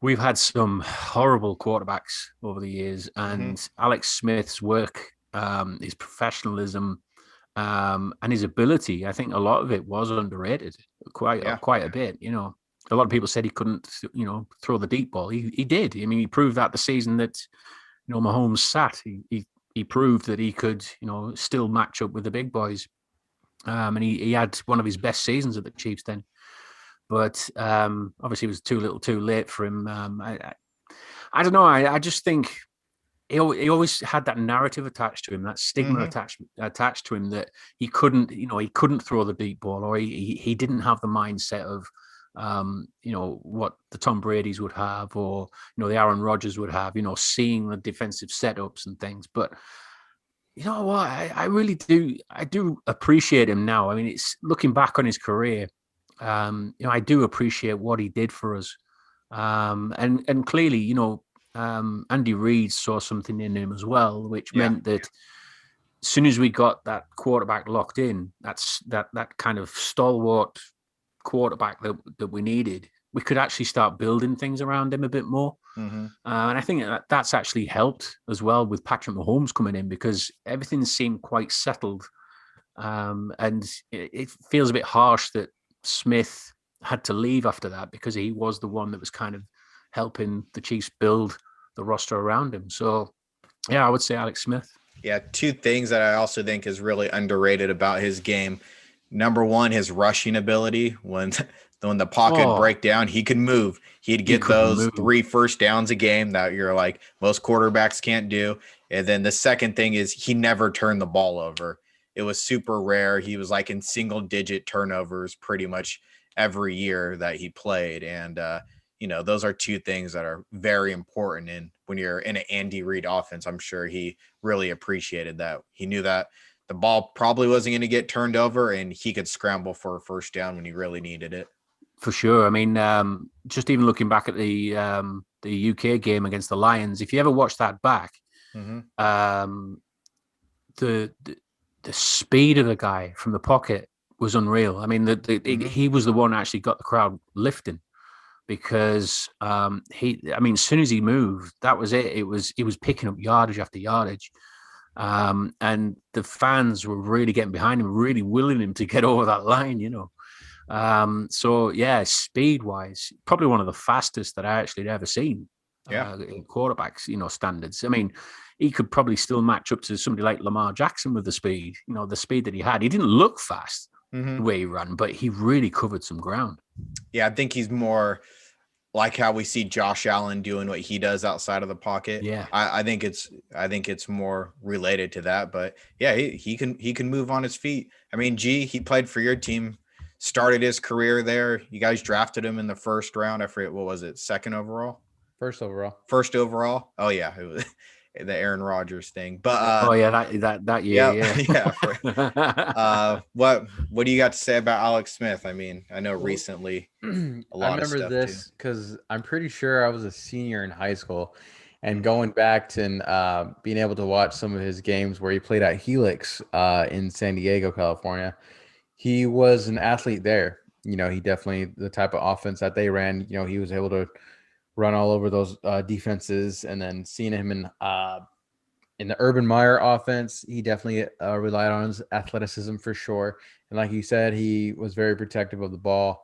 we've had some horrible quarterbacks over the years, and Alex Smith's work, his professionalism, and his ability, I think a lot of it was underrated quite a bit. A lot of people said he couldn't, throw the deep ball. He did. I mean, he proved that the season that, Mahomes sat. He proved that he could, still match up with the big boys. And he had one of his best seasons at the Chiefs then. But obviously it was too little too late for him. I don't know. I just think he always had that narrative attached to him, that stigma attached to him, that he couldn't throw the deep ball, or he didn't have the mindset of, what the Tom Brady's would have, or, the Aaron Rodgers would have, seeing the defensive setups and things. But you know what? I really do. I do appreciate him now. I mean, it's looking back on his career. I do appreciate what he did for us. And clearly, Andy Reid saw something in him as well, which meant that as soon as we got that quarterback locked in, that's that kind of stalwart quarterback that we needed, we could actually start building things around him a bit more. And I think that's actually helped as well with Patrick Mahomes coming in, because everything seemed quite settled. And it feels a bit harsh that Smith had to leave after that, because he was the one that was kind of helping the Chiefs build the roster around him. So, I would say Alex Smith. Yeah, 2 things that I also think is really underrated about his game. Number one, his rushing ability. When the pocket break down, he could move. He'd get those 3 first downs a game that you're like, most quarterbacks can't do. And then the second thing is he never turned the ball over. It was super rare. He was like in single digit turnovers pretty much every year that he played. And, those are 2 things that are very important. And when you're in an Andy Reid offense, I'm sure he really appreciated that. He knew that the ball probably wasn't going to get turned over, and he could scramble for a first down when he really needed it. For sure. I mean, just even looking back at the the UK game against the Lions. If you ever watch that back, the speed of the guy from the pocket was unreal. I mean, he was the one that actually got the crowd lifting, because as soon as he moved, that was it. He was picking up yardage after yardage. And the fans were really getting behind him, really willing him to get over that line, So yeah, speed wise, probably one of the fastest that I actually had ever seen. In quarterbacks, standards. I mean, he could probably still match up to somebody like Lamar Jackson with the speed, the speed that he had. He didn't look fast the way he ran, but he really covered some ground. Yeah, I think he's more like how we see Josh Allen doing what he does outside of the pocket. Yeah, I think it's more related to that. But yeah, he can move on his feet. I mean, he played for your team, started his career there. You guys drafted him in the first round. I forget, what was it? Second overall? First overall. Oh yeah, it was the Aaron Rodgers thing. But that year. Yeah. What do you got to say about Alex Smith? I mean, I know recently a lot I remember of stuff this because I'm pretty sure I was a senior in high school, and going back to being able to watch some of his games where he played at Helix in San Diego, California. He was an athlete there. He definitely, the type of offense that they ran, he was able to run all over those defenses. And then seeing him in the Urban Meyer offense, he definitely relied on his athleticism for sure. And like you said, he was very protective of the ball.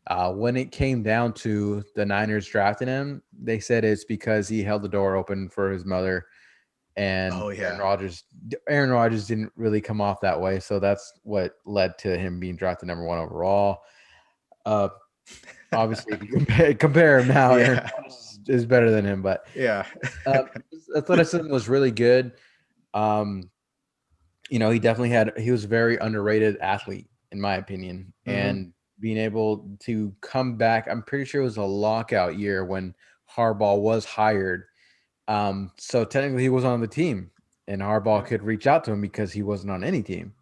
When it came down to the Niners drafting him, they said it's because he held the door open for his mother. And Aaron Rodgers didn't really come off that way. So that's what led to him being drafted number 1 overall. Obviously, if you compare him now, Aaron Rodgers is better than him. But his athleticism was really good. He was a very underrated athlete, in my opinion. And being able to come back, I'm pretty sure it was a lockout year when Harbaugh was hired. So technically he was on the team, and Harbaugh could reach out to him because he wasn't on any team.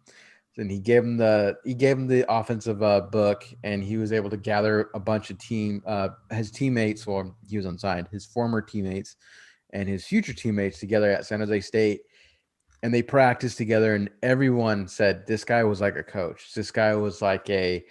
And he gave him the offensive book, and he was able to gather a bunch of his teammates, or he was unsigned, his former teammates and his future teammates together at San Jose State. And they practiced together, and everyone said this guy was like a coach. This guy was like a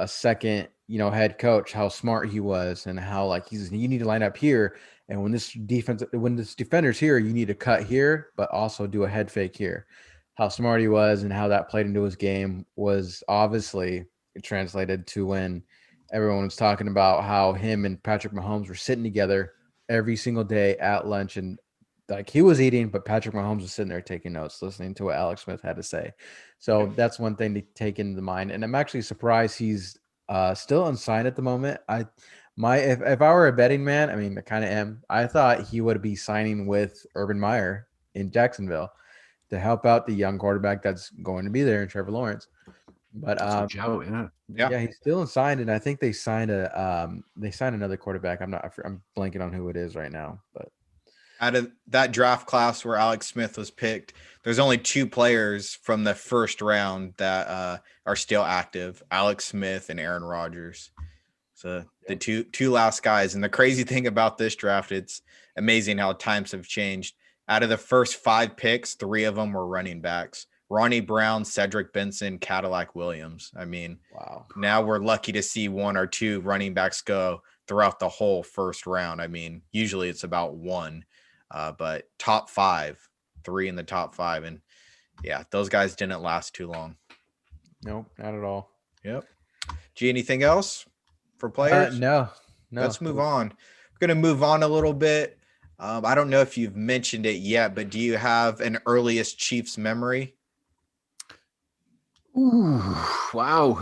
second, head coach, how smart he was, and how like you need to line up here. And when this defender's here, you need to cut here, but also do a head fake here. How smart he was and how that played into his game was obviously translated to when everyone was talking about how him and Patrick Mahomes were sitting together every single day at lunch, and like he was eating, but Patrick Mahomes was sitting there taking notes, listening to what Alex Smith had to say. So that's one thing to take into mind. And I'm actually surprised he's still unsigned at the moment. If I were a betting man, I mean, I kind of am. I thought he would be signing with Urban Meyer in Jacksonville to help out the young quarterback that's going to be there in Trevor Lawrence. But he's still unsigned, and I think they signed another quarterback. I'm blanking on who it is right now, but out of that draft class where Alex Smith was picked, there's only 2 players from the first round that are still active: Alex Smith and Aaron Rodgers. So the two last guys. And the crazy thing about this draft, it's amazing how times have changed. Out of the first 5 picks, 3 of them were running backs: Ronnie Brown, Cedric Benson, Cadillac Williams. I mean, wow. Now we're lucky to see 1 or 2 running backs go throughout the whole first round. I mean, usually it's about 1, but top 5, 3 in the top 5. And yeah, those guys didn't last too long. Nope, not at all. Yep. Anything else for players? No. Let's move on. We're going to move on a little bit. I don't know if you've mentioned it yet, but do you have an earliest Chiefs memory? Ooh, wow.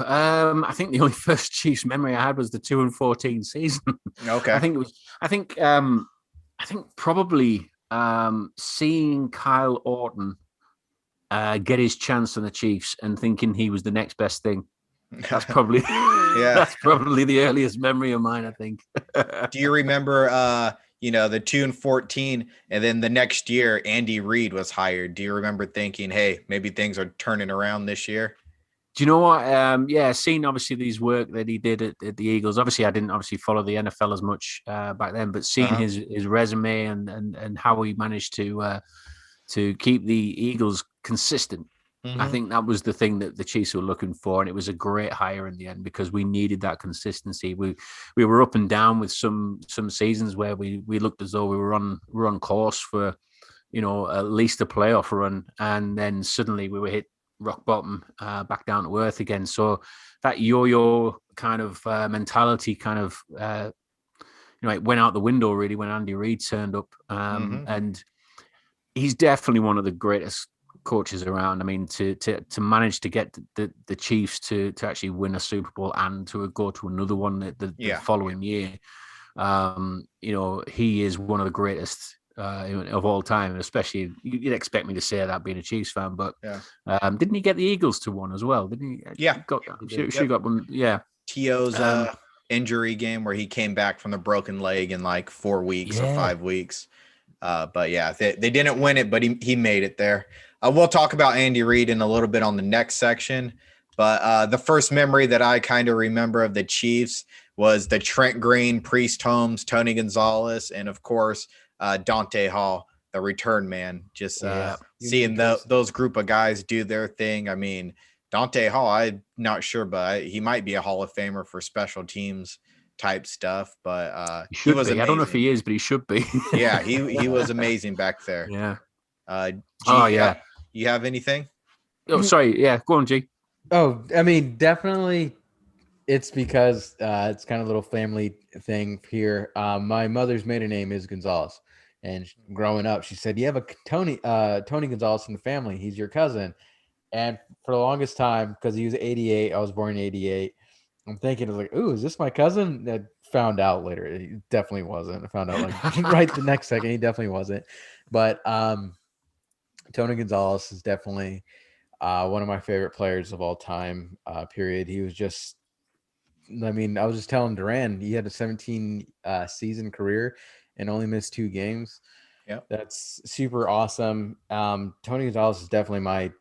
I think the only first Chiefs memory I had was the 2-14 season. Okay. I think probably seeing Kyle Orton get his chance on the Chiefs and thinking he was the next best thing. That's probably that's probably the earliest memory of mine, I think. Do you remember the 2-14, and then the next year Andy Reid was hired? Do you remember thinking, hey, maybe things are turning around this year? Do you know what? Yeah, seeing obviously these work that he did at the Eagles. Obviously, I didn't obviously follow the NFL as much back then, but seeing his resume and how he managed to keep the Eagles consistent, I think that was the thing that the Chiefs were looking for, and it was a great hire in the end because we needed that consistency. We were up and down with some seasons where we looked as though we were on course for, at least a playoff run, and then suddenly we were hit rock bottom, back down to earth again. So that yo-yo kind of mentality kind of it went out the window really when Andy Reid turned up, and he's definitely one of the greatest coaches around. I mean, to manage to get the Chiefs to actually win a Super Bowl and to go to another one the following year, he is one of the greatest of all time, and especially you'd expect me to say that being a Chiefs fan, but didn't he get the Eagles to one as well? Didn't he? Yeah, she got one. Yeah, T.O.'s injury game where he came back from the broken leg in like 4 weeks or 5 weeks. But yeah, they didn't win it, but he made it there. We'll talk about Andy Reid in a little bit on the next section. But the first memory that I kind of remember of the Chiefs was the Trent Green, Priest Holmes, Tony Gonzalez, and of course, Dante Hall, the return man. Just seeing those group of guys do their thing. I mean, Dante Hall, I'm not sure, but he might be a Hall of Famer for special teams type stuff. But he was amazing. I don't know if he is, but he should be. Yeah, he was amazing back there. Yeah. G, you have anything? Oh, sorry. Yeah, go on, G. Oh, I mean, definitely. It's because it's kind of a little family thing here. My mother's maiden name is Gonzalez, and growing up, she said, "You have a Tony Gonzalez in the family. He's your cousin." And for the longest time, because he was 88, I was born in 88. I'm thinking, like, "Ooh, is this my cousin?" That found out later, he definitely wasn't. I found out like right the next second, he definitely wasn't. But Tony Gonzalez is definitely one of my favorite players of all time. Period. He was just. I mean, I was just telling Duran, he had a 17 season career and only missed 2 games. Yeah, that's super awesome. Tony Gonzalez is definitely my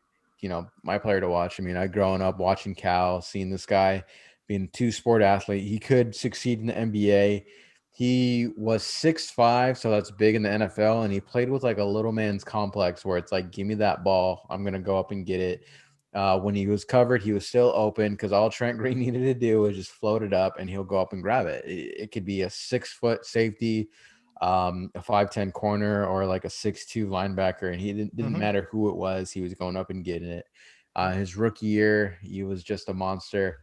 player to watch. I mean, I growing up watching Cal, seeing this guy being a 2-sport athlete, he could succeed in the NBA. He was 6'5", so that's big in the NFL, and he played with like a little man's complex where it's like, give me that ball, I'm gonna go up and get it. When he was covered, he was still open because all Trent Green needed to do was just float it up and he'll go up and grab it. It could be a 6-foot safety, a 5'10" corner, or like a 6'2" linebacker. And he didn't matter who it was. He was going up and getting it. His rookie year, he was just a monster.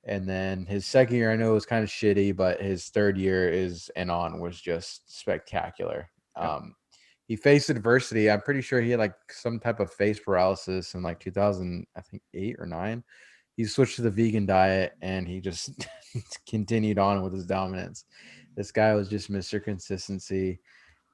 And then his second year, I know it was kind of shitty, but his third year was just spectacular. Yep. He faced adversity. I'm pretty sure he had like some type of face paralysis in like 2008 or 9. He switched to the vegan diet and he just continued on with his dominance. This guy was just Mr. Consistency.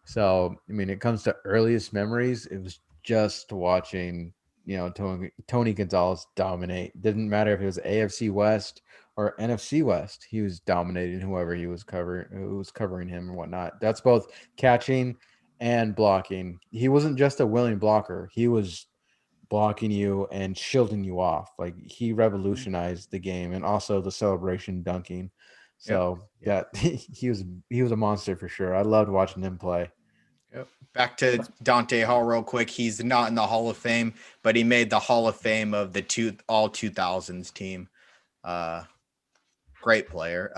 So, I mean, it comes to earliest memories. It was just watching, Tony Gonzalez dominate. Didn't matter if it was AFC West or NFC West. He was dominating whoever who was covering him and whatnot. That's both catching and blocking. He wasn't just a willing blocker. He was blocking you and shielding you off. Like, he revolutionized the game, and also the celebration dunking. So he was a monster for sure. I loved watching him play. Yep. Back to Dante Hall real quick. He's not in the Hall of Fame, but he made the Hall of Fame of the all 2000s team. Great player.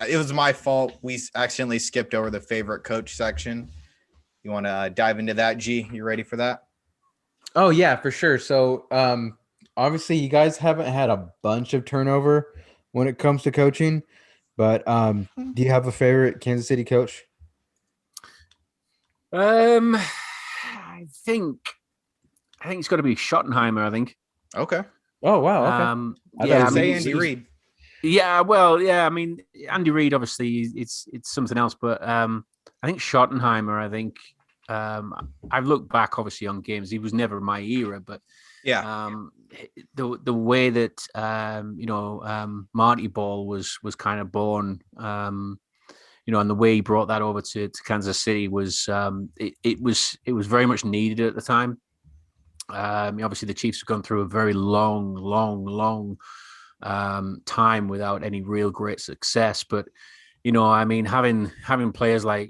It was my fault. We accidentally skipped over the favorite coach section. You want to dive into that, G? You ready for that? Oh, yeah, for sure. So, obviously, you guys haven't had a bunch of turnover when it comes to coaching, but do you have a favorite Kansas City coach? I think it's got to be Schottenheimer, I think. Okay. Oh, wow. Okay. I say Andy Reid. Yeah, well, yeah. I mean, Andy Reid, obviously, it's something else, but I think Schottenheimer. I think I've looked back, obviously, on games. He was never my era, but the way that Marty Ball was kind of born, and the way he brought that over to Kansas City was it was very much needed at the time. Obviously, the Chiefs have gone through a very long time without any real great success. But I mean, having players like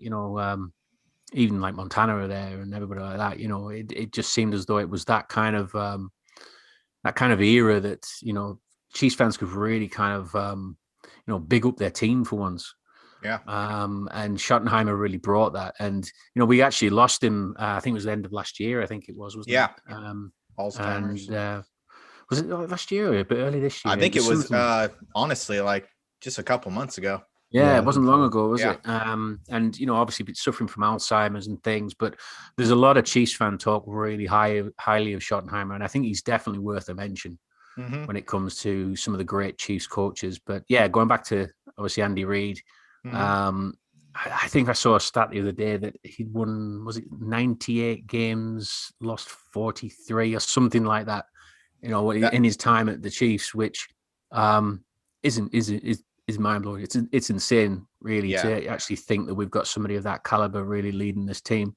even like Montana are there and everybody like that, it just seemed as though it was that kind of era that Chiefs fans could really kind of big up their team for once. Yeah. And Schottenheimer really brought that. And, we actually lost him, I think it was the end of last year, I think it was, wasn't it? Alzheimer's. And was it last year or a bit early this year? I think it was honestly like just a couple months ago. Yeah, it wasn't long ago, was it? And, obviously suffering from Alzheimer's and things, but there's a lot of Chiefs fan talk really highly of Schottenheimer. And I think he's definitely worth a mention when it comes to some of the great Chiefs coaches. But yeah, going back to obviously Andy Reid, I think I saw a stat the other day that he'd won, was it 98 games, lost 43 or something like that, in his time at the Chiefs, which is mind blowing. It's insane, really, to actually think that we've got somebody of that caliber really leading this team.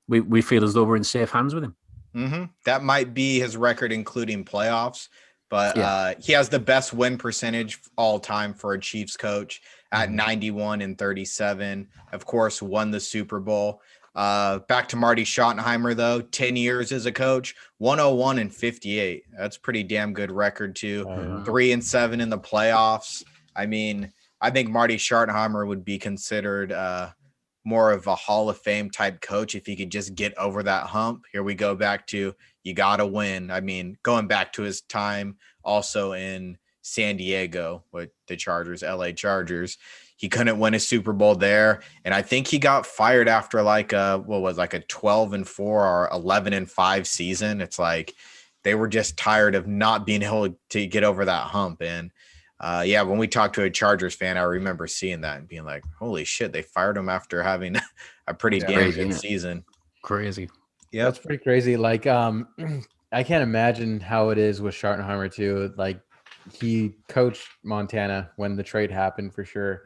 We feel as though we're in safe hands with him. That might be his record, including playoffs, but he has the best win percentage all time for a Chiefs coach at 91-37. Of course, won the Super Bowl. Back to Marty Schottenheimer, though, 10 years as a coach, 101-58. That's pretty damn good record, too. 3-7 in the playoffs. I mean, I think Marty Schottenheimer would be considered more of a Hall of Fame type coach if he could just get over that hump. Here we go back to you got to win. I mean, going back to his time also in San Diego with the Chargers, LA Chargers. He couldn't win a Super Bowl there. And I think he got fired after like a 12-4 or 11-5 season. It's like they were just tired of not being able to get over that hump. And when we talked to a Chargers fan, I remember seeing that and being like, holy shit, they fired him after having a pretty damn good season. Crazy. Yeah, that's pretty crazy. Like, I can't imagine how it is with Schottenheimer too. Like, he coached Montana when the trade happened for sure.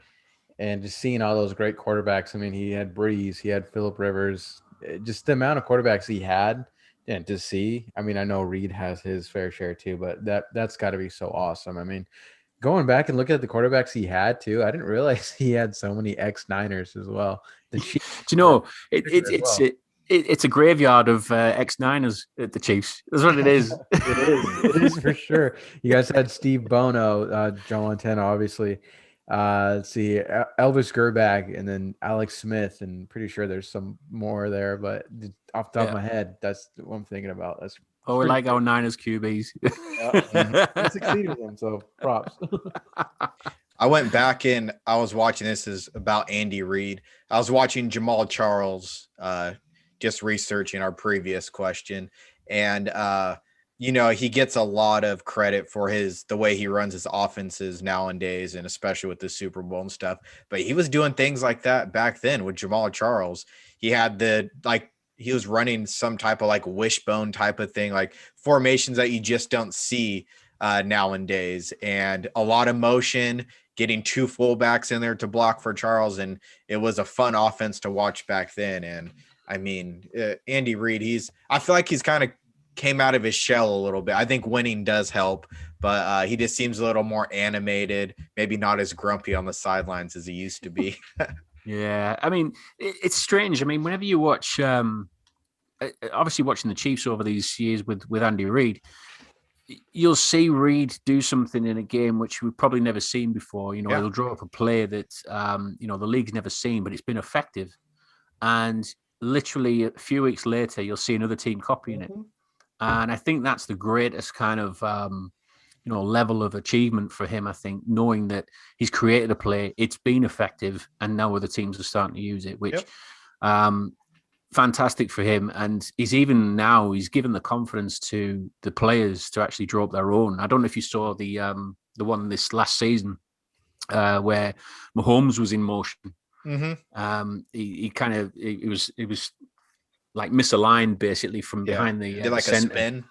And just seeing all those great quarterbacks. I mean, he had Breeze, he had Phillip Rivers, just the amount of quarterbacks he had and to see. I mean, I know Reed has his fair share too, but that's got to be so awesome. I mean, going back and looking at the quarterbacks he had too, I didn't realize he had so many ex-Niners as well. Do you know, it's a graveyard of ex-Niners at the Chiefs. That's what it is. It is for sure. You guys had Steve Bono, Joe Montana, obviously. Let's see, Elvis Gerbach, and then Alex Smith, and pretty sure there's some more there, but off the top of my head, that's what I'm thinking about. That's we like our Niners QBs. We succeeded them, so props. I went back and I was watching, this is about Andy Reid. I was watching Jamal Charles, just researching our previous question, and he gets a lot of credit for the way he runs his offenses nowadays, and especially with the Super Bowl and stuff. But he was doing things like that back then with Jamal Charles. He had he was running some type of like wishbone type of thing, like formations that you just don't see nowadays, and a lot of motion, getting two fullbacks in there to block for Charles. And it was a fun offense to watch back then. And I mean, Andy Reid, I feel like he's kind of came out of his shell a little bit. I think winning does help, but he just seems a little more animated, maybe not as grumpy on the sidelines as he used to be. Yeah, I mean, it's strange. I mean, whenever you watch, obviously watching the Chiefs over these years with Andy Reid, you'll see Reid do something in a game which we've probably never seen before. He'll draw up a play that the league's never seen, but it's been effective. And literally a few weeks later, you'll see another team copying it. And I think that's the greatest kind of, level of achievement for him, I think, knowing that he's created a play, it's been effective, and now other teams are starting to use it, which fantastic for him. And he's given the confidence to the players to actually draw up their own. I don't know if you saw the one this last season where Mahomes was in motion. It was like misaligned basically from behind the did like center. A spin.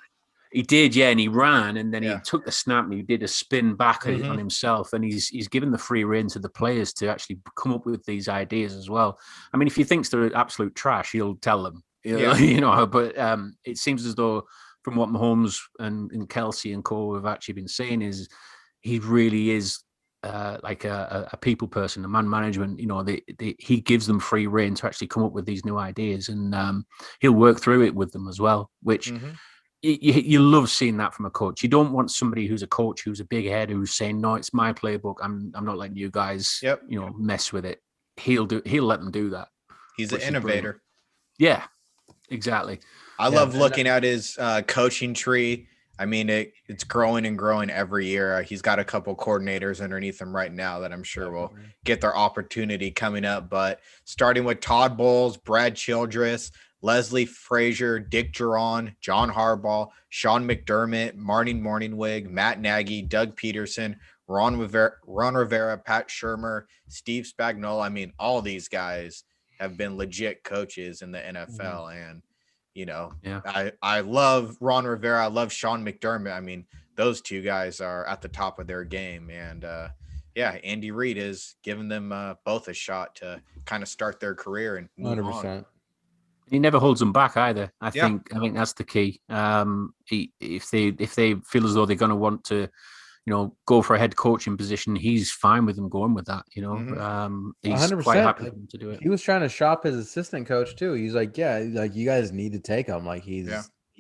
He did, and he ran, and then he took the snap and he did a spin back on himself, and he's given the free rein to the players to actually come up with these ideas as well. I mean, if he thinks they're absolute trash, he'll tell them. But it seems as though from what Mahomes and Kelsey and Cole have actually been saying is he really is like a people person, a man management. He gives them free rein to actually come up with these new ideas, and he'll work through it with them as well, which you love seeing that from a coach. You don't want somebody who's a coach who's a big head who's saying, no, it's my playbook, I'm not letting you guys mess with it. He'll let them do that. He's an innovator. Yeah, exactly. I love looking at his coaching tree. I mean, it's growing and growing every year. He's got a couple coordinators underneath him right now that I'm sure will get their opportunity coming up. But starting with Todd Bowles, Brad Childress, Leslie Frazier, Dick Duran, John Harbaugh, Sean McDermott, Martin Morningwig, Matt Nagy, Doug Peterson, Ron Rivera, Pat Shermer, Steve Spagnuolo. I mean, all these guys have been legit coaches in the NFL. And, I love Ron Rivera. I love Sean McDermott. I mean, those two guys are at the top of their game. And, Andy Reid is giving them both a shot to kind of start their career and move 100%. On. He never holds them back either. I think that's the key. If they feel as though they're going to want to, go for a head coaching position, he's fine with them going with that. He's 100%. Quite happy for them to do it. He was trying to shop his assistant coach too. He's like, you guys need to take him. Like he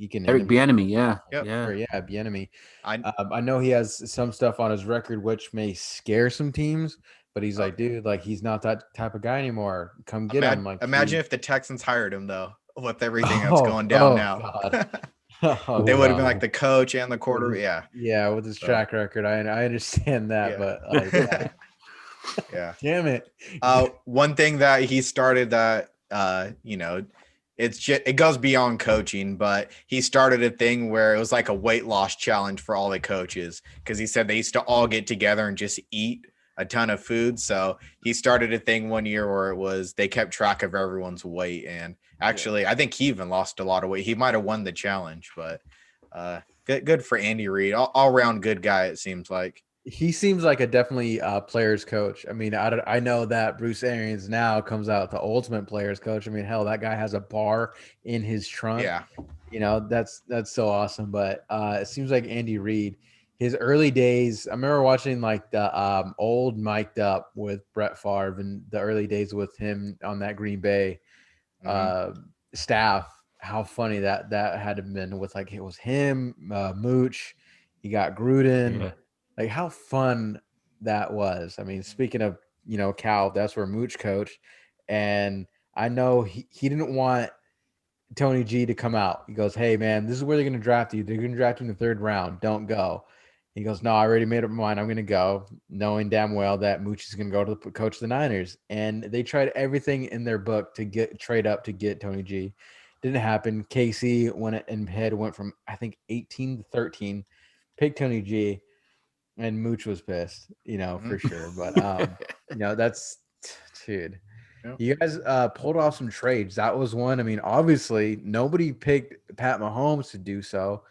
can. Eric Bieniemy, Bieniemy. I know he has some stuff on his record which may scare some teams. But he's like, dude, like he's not that type of guy anymore. Come get him. Like, imagine if the Texans hired him though, with everything that's going down now. They would have been like the coach and the quarter. Yeah, with his track record, I understand that, but like, damn it. One thing that he started that it's just, it goes beyond coaching, but he started a thing where it was like a weight loss challenge for all the coaches because he said they used to all get together and just eat a ton of food. So he started a thing one year where it was they kept track of everyone's weight, and actually I think he even lost a lot of weight. He might have won the challenge, but good for Andy Reid. All around good guy, it seems like. He seems like a definitely players coach. I mean, I know that Bruce Arians now comes out the ultimate players coach. I mean, hell, that guy has a bar in his trunk. Yeah, that's so awesome. But it seems like Andy Reid, his early days, I remember watching like the old Mic'd Up with Brett Favre and the early days with him on that Green Bay staff. How funny that had to have been with, like, it was him, Mooch, you got Gruden, like how fun that was. I mean, speaking of, Cal, that's where Mooch coached. And I know he didn't want Tony G to come out. He goes, hey man, this is where they're going to draft you. They're going to draft you in the 3rd round. Don't go. He goes, no, I already made up my mind. I'm going to go, knowing damn well that Mooch is going to go to coach the Niners. And they tried everything in their book to trade up to get Tony G. Didn't happen. Casey went from, I think, 18 to 13, picked Tony G, and Mooch was pissed, for sure. But, that's, dude. Yep. You guys pulled off some trades. That was one. I mean, obviously, nobody picked Pat Mahomes to do so.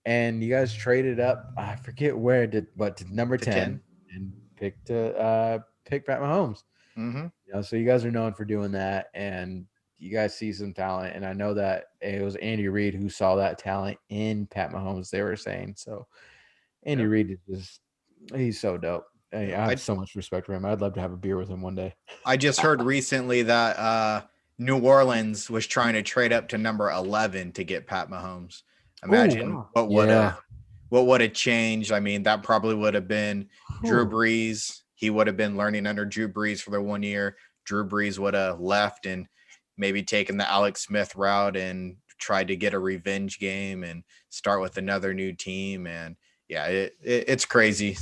And you guys traded up, I forget where, to number 10 and picked Pat Mahomes. So you guys are known for doing that, and you guys see some talent. And I know that it was Andy Reid who saw that talent in Pat Mahomes, they were saying. So Andy Reid he's so dope. I have so much respect for him. I'd love to have a beer with him one day. I just heard recently that New Orleans was trying to trade up to number 11 to get Pat Mahomes. Imagine what would have changed. I mean, that probably would have been Drew Brees. He would have been learning under Drew Brees for the 1 year. Drew Brees would have left and maybe taken the Alex Smith route and tried to get a revenge game and start with another new team. And it's crazy.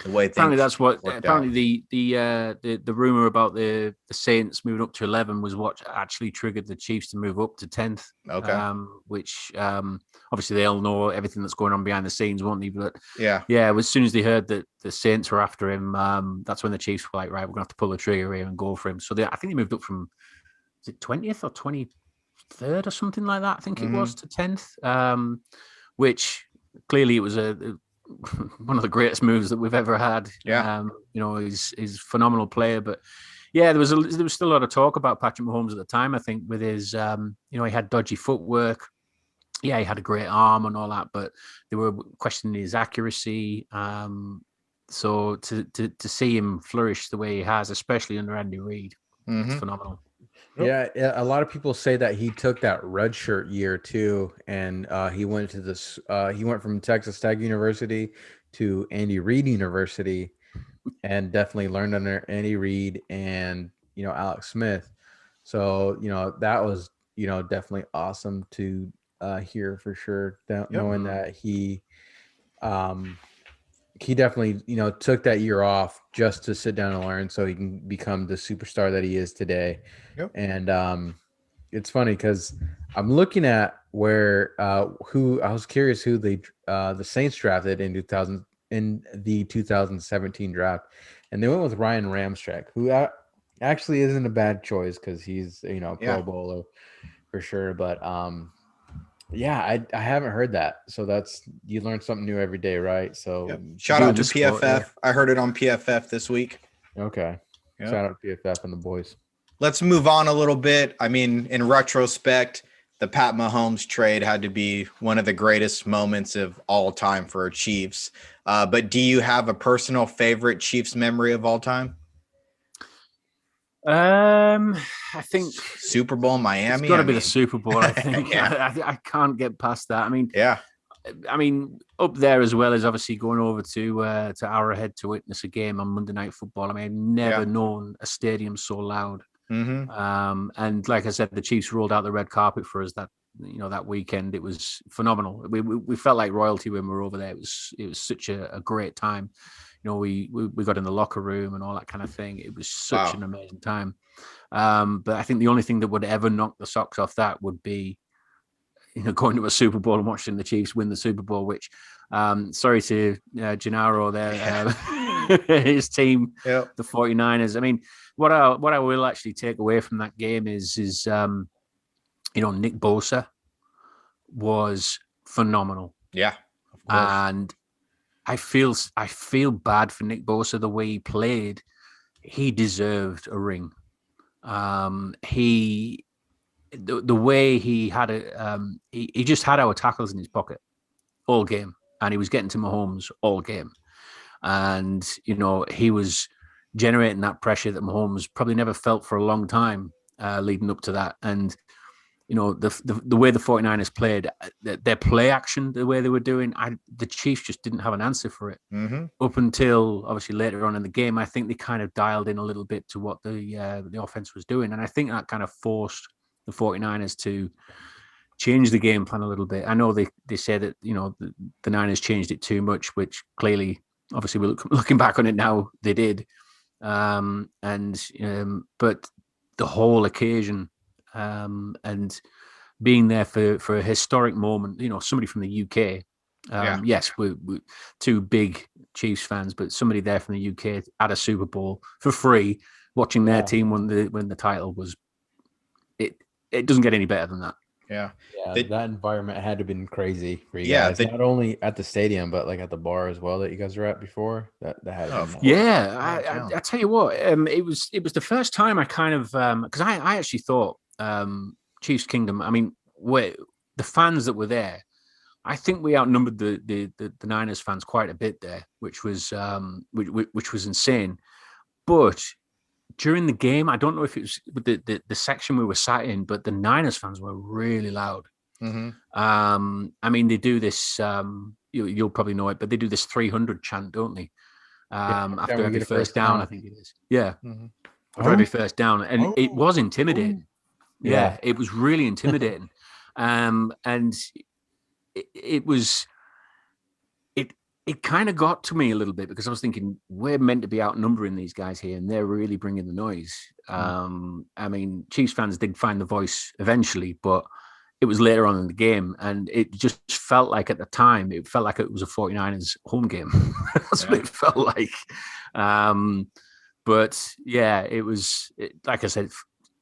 The way apparently that's what the rumor about the Saints moving up to 11 was what actually triggered the Chiefs to move up to 10th. Okay. Which obviously they all know everything that's going on behind the scenes, won't they? But yeah, as soon as they heard that the Saints were after him, that's when the Chiefs were like, right, we're gonna have to pull the trigger here and go for him. So I think they moved up from, is it 20th or 23rd or something like that? I think it was, to 10th. Which clearly it was a one of the greatest moves that we've ever had. Yeah. He's a phenomenal player, but yeah, there was still a lot of talk about Patrick Mahomes at the time. I think with his, he had dodgy footwork. Yeah, he had a great arm and all that, but they were questioning his accuracy. So to see him flourish the way he has, especially under Andy Reid, it's phenomenal. Yeah, a lot of people say that he took that redshirt year too, and he went to this. He went from Texas Tech University to Andy Reid University, and definitely learned under Andy Reid and Alex Smith. So that was definitely awesome to hear for sure. Knowing that he definitely took that year off just to sit down and learn so he can become the superstar that he is today. And it's funny because I'm looking at who I was curious who the Saints drafted in the 2017 draft, and they went with Ryan Ramczyk, who actually isn't a bad choice because he's Pro Bowler for sure. But I haven't heard that. So you learn something new every day, right? So shout out to PFF. I heard it on PFF this week. Okay. Shout out to PFF and the boys. Let's move on a little bit. I mean, in retrospect, the Pat Mahomes trade had to be one of the greatest moments of all time for Chiefs. But do you have a personal favorite Chiefs memory of all time? I think Super Bowl Miami. It's got to be the Super Bowl. I think I can't get past that. I mean, up there as well as obviously going over to Arrowhead to witness a game on Monday Night Football. I mean, I've never known a stadium so loud. And like I said, the Chiefs rolled out the red carpet for us that weekend. It was phenomenal. We felt like royalty when we were over there. It was such a great time. We got in the locker room and all that kind of thing. It was such an amazing time. But I think the only thing that would ever knock the socks off that would be, going to a Super Bowl and watching the Chiefs win the Super Bowl, which, sorry to Gennaro there, his team, the 49ers. I mean, what I will actually take away from that game is Nick Bosa was phenomenal. Yeah, of course. And I feel bad for Nick Bosa the way he played. He deserved a ring. The way he had he just had our tackles in his pocket all game, and he was getting to Mahomes all game, and he was generating that pressure that Mahomes probably never felt for a long time leading up to that. And the way the 49ers played, their play action, the way they were doing, the Chiefs just didn't have an answer for it up until obviously later on in the game. I think they kind of dialed in a little bit to what the offense was doing, and I think that kind of forced the 49ers to change the game plan a little bit. I know they say that the Niners changed it too much, which clearly, obviously, we're looking back on it now, they did. But the whole occasion. And being there for a historic moment, somebody from the UK. Yes, we're two big Chiefs fans, but somebody there from the UK at a Super Bowl for free, watching their team win the title was it doesn't get any better than that. That environment had to have been crazy for you guys. Not only at the stadium, but like at the bar as well that you guys were at before. That had I tell you what, it was the first time I kind of because I actually thought Chiefs Kingdom. I mean, the fans that were there, I think we outnumbered the Niners fans quite a bit there, which was insane. But during the game, I don't know if it was the section we were sat in, but the Niners fans were really loud. I mean, they do this. You'll probably know it, but they do this 300 chant, don't they? After every first down, I think it is. Yeah, after every first down, and it was intimidating. Yeah, it was really intimidating. And it was. It kind of got to me a little bit because I was thinking we're meant to be outnumbering these guys here, and they're really bringing the noise. I mean, Chiefs fans did find the voice eventually, but it was later on in the game, and it just felt like at the time, it felt like it was a 49ers home game. That's what it felt like. But yeah, it was, like I said,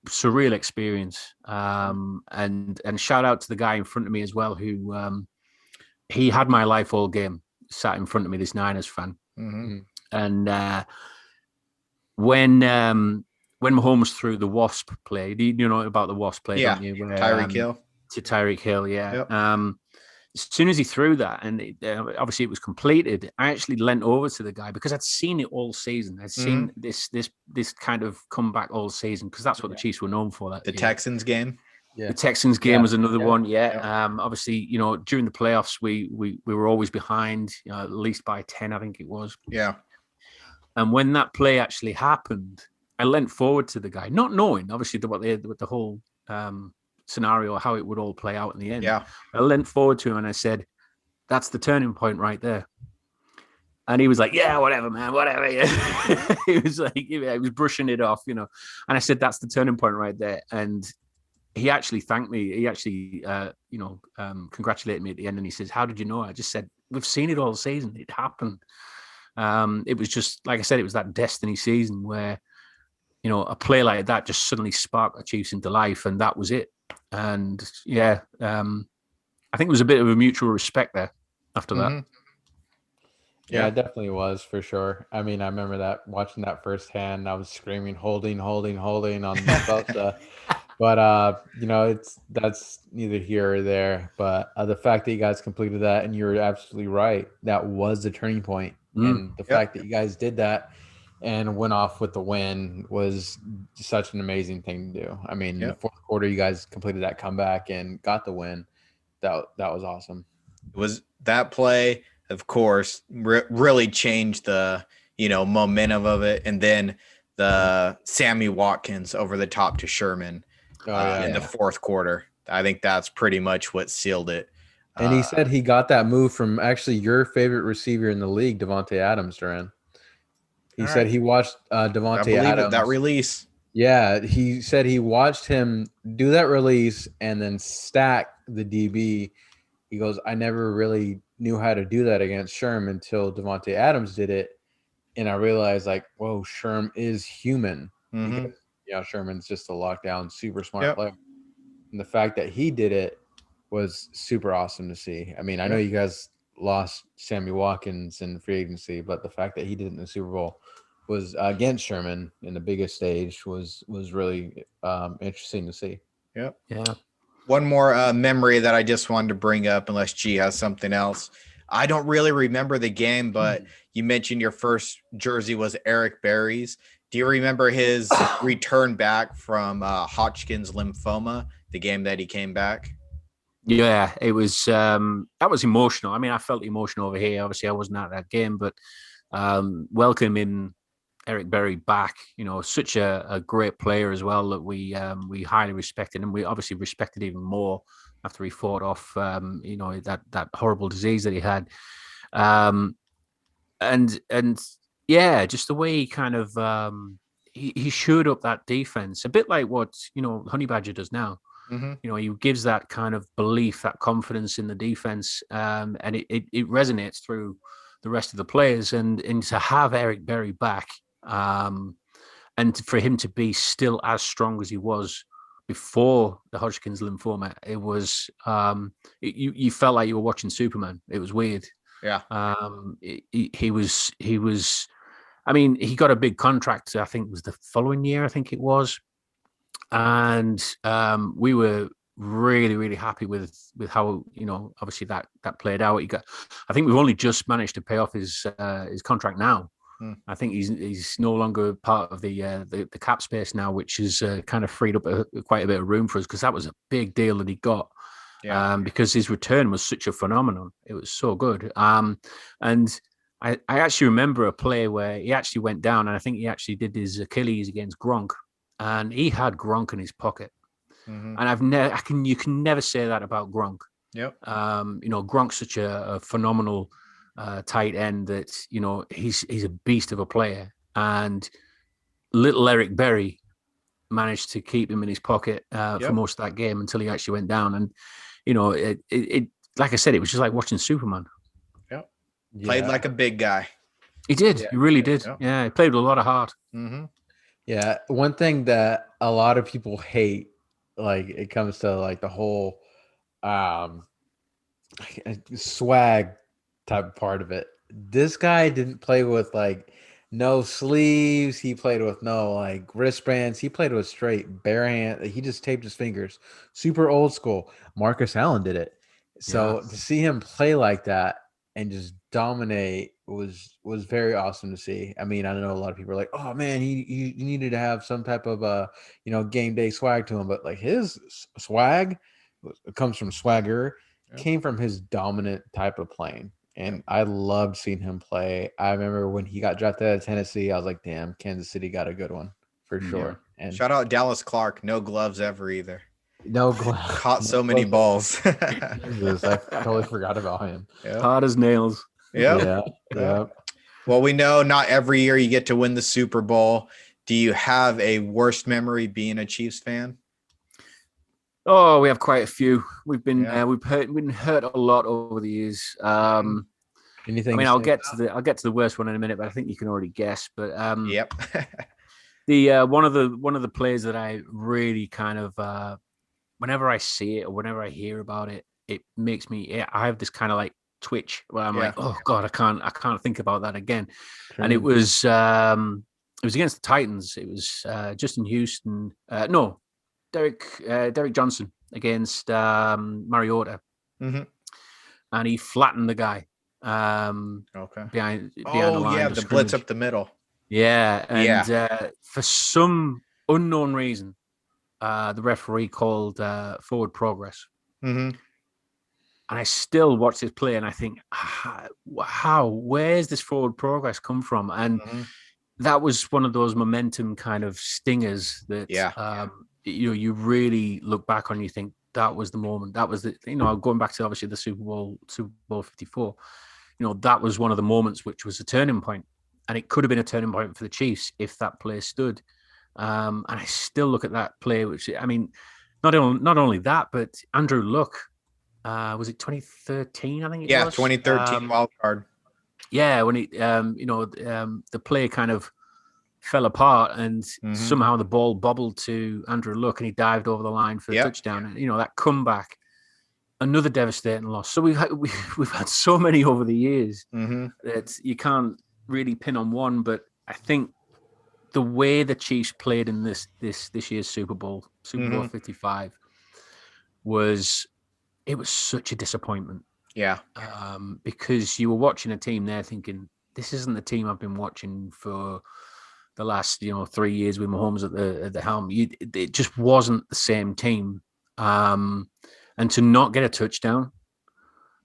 surreal experience. And shout out to the guy in front of me as well, who he had my life all game. sat in front of me, this Niners fan. Mm-hmm. And when Mahomes threw the wasp play, you know about the wasp play, don't you? Where, Tyreek Hill. To Tyreek Hill, yeah. Yep. As soon as he threw that, and obviously it was completed, I actually leant over to the guy because I'd seen it all season. I'd seen this kind of comeback all season because that's what the Chiefs were known for. That the Texans game. Yeah. The Texans game was another one. Yeah. Yep. Obviously, you know, during the playoffs, we were always behind, you know, at least by 10, I think it was. Yeah. And when that play actually happened, I leant forward to the guy, not knowing obviously what the whole scenario, how it would all play out in the end. Yeah. I leant forward to him and I said, "That's the turning point right there." And he was like, "Yeah, whatever, man, whatever." He was like, he was brushing it off, you know. And I said, "That's the turning point right there." And he actually thanked me. He actually, congratulated me at the end. And he says, "How did you know?" I just said, "We've seen it all season. It happened." It was just, like I said, it was that destiny season where, you know, a play like that just suddenly sparked the Chiefs into life, and that was it. And I think there was a bit of a mutual respect there after that. Yeah, it definitely was, for sure. I mean, I remember that, watching that firsthand. I was screaming, holding on Bosa. But you know, that's neither here or there. But the fact that you guys completed that, and you're absolutely right, that was the turning point. And the fact that you guys did that and went off with the win was such an amazing thing to do. I mean, in the fourth quarter, you guys completed that comeback and got the win. That was awesome. It was that play, of course, really changed the, you know, momentum of it. And then the Sammy Watkins over the top to Sherman in the fourth quarter. I think that's pretty much what sealed it. And he said he got that move from actually your favorite receiver in the league, Davante Adams, Duran. He said he watched Davante Adams. That release. Yeah, he said he watched him do that release and then stack the DB. He goes, "I never really knew how to do that against Sherm until Davante Adams did it. And I realized, like, whoa, Sherm is human." Because, Sherman's just a lockdown, super smart player. And the fact that he did it was super awesome to see. I mean, I know you guys lost Sammy Watkins in free agency, but the fact that he did it in the Super Bowl was against Sherman in the biggest stage was really interesting to see. Yeah. One more memory that I just wanted to bring up, unless G has something else. I don't really remember the game, but you mentioned your first jersey was Eric Berry's. Do you remember his return back from Hodgkin's lymphoma, the game that he came back? Yeah, it was that was emotional. I mean, I felt emotional over here. Obviously, I wasn't at that game, but welcoming Eric Berry back, you know, such a great player as well that we highly respected, and we obviously respected even more after he fought off that horrible disease that he had. And just the way he kind of he showed up that defense, a bit like what, you know, Honey Badger does now. You know, he gives that kind of belief, that confidence in the defense, and it resonates through the rest of the players. And to have Eric Berry back, and for him to be still as strong as he was before the Hodgkin's lymphoma, it was you felt like you were watching Superman. It was weird. Yeah. He was. I mean, he got a big contract. I think it was the following year. I think it was. And we were really, really happy with how, you know, obviously that played out. I think we've only just managed to pay off his contract now. I think he's no longer part of the cap space now, which has kind of freed up quite a bit of room for us, because that was a big deal that he got. Because his return was such a phenomenon. It was so good. And I actually remember a play where he actually went down, and I think he actually did his Achilles against Gronk. And he had Gronk in his pocket, and you can never say that about Gronk. Yep. You know, Gronk's such a phenomenal tight end that, you know, he's a beast of a player, and little Eric Berry managed to keep him in his pocket for most of that game until he actually went down. And, you know, it like I said, it was just like watching Superman. Yep. Played like a big guy. He did. He really did. Yeah. He played with a lot of heart. Yeah, one thing that a lot of people hate, like, it comes to like the whole swag type of part of it. This guy didn't play with like no sleeves. He played with no like wristbands. He played with straight bare hand. He just taped his fingers. Super old school. Marcus Allen did it. So to see him play like that and just dominate was very awesome to see. I mean, I know a lot of people are like, "Oh man, he needed to have some type of game day swag to him," but like his swag comes from swagger, came from his dominant type of playing. And I loved seeing him play. I remember when he got drafted out of Tennessee, I was like, damn, Kansas City got a good one for sure. And shout out Dallas Clark. No gloves ever either. No gloves. Caught so many balls. Jesus, I totally forgot about him. Hard as nails. Yeah. Well, we know not every year you get to win the Super Bowl. Do you have a worst memory being a Chiefs fan? Oh, we have quite a few. We've been hurt a lot over the years. Anything? I mean, I'll get to the worst one in a minute, but I think you can already guess. But yep. The one of the plays that I really kind of whenever I see it or whenever I hear about it, it makes me. I have this kind of like twitch where I'm like, oh God, I can't think about that again. True. And it was against the Titans. It was Justin Houston. No. Derek Johnson against Mariota, and he flattened the guy. Behind the line. The blitz up the middle. Yeah, and for some unknown reason, the referee called forward progress. And I still watch this play, and I think, where's this forward progress come from? And that was one of those momentum kind of stingers that. You really look back on, you think that was the moment. That was going back to obviously the Super Bowl 54. That was one of the moments which was a turning point, and it could have been a turning point for the Chiefs if that play stood. And I still look at that play, which I mean, not only that, but Andrew Luck, was it 2013? I think it was 2013 wild card. Yeah, when the play kind of fell apart, and somehow the ball bobbled to Andrew Luck, and he dived over the line for the touchdown. And that comeback, another devastating loss. So we've had so many over the years that you can't really pin on one. But I think the way the Chiefs played in this year's Super Bowl 55, was such a disappointment. Yeah, because you were watching a team there thinking, this isn't the team I've been watching for the last 3 years with Mahomes at the helm. It just wasn't the same team, and to not get a touchdown,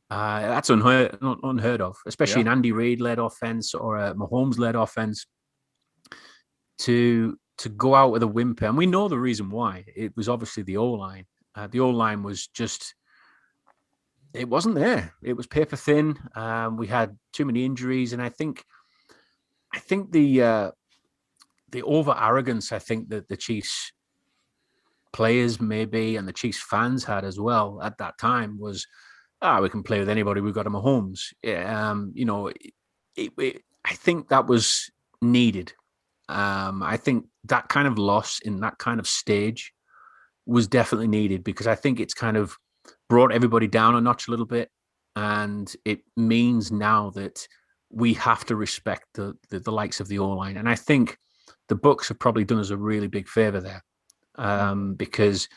that's unheard of, especially an Andy Reid led offense or a Mahomes led offense. To go out with a whimper, and we know the reason why. It was obviously the O-line. The O-line was just. It wasn't there. It was paper thin. We had too many injuries, and I think the over arrogance, I think that the Chiefs players maybe and the Chiefs fans had as well at that time was, we can play with anybody. We've got a Mahomes. I think that was needed. I think that kind of loss in that kind of stage was definitely needed, because I think it's kind of brought everybody down a notch a little bit, and it means now that we have to respect the likes of the O-line. And I think the Bucs have probably done us a really big favor there, because,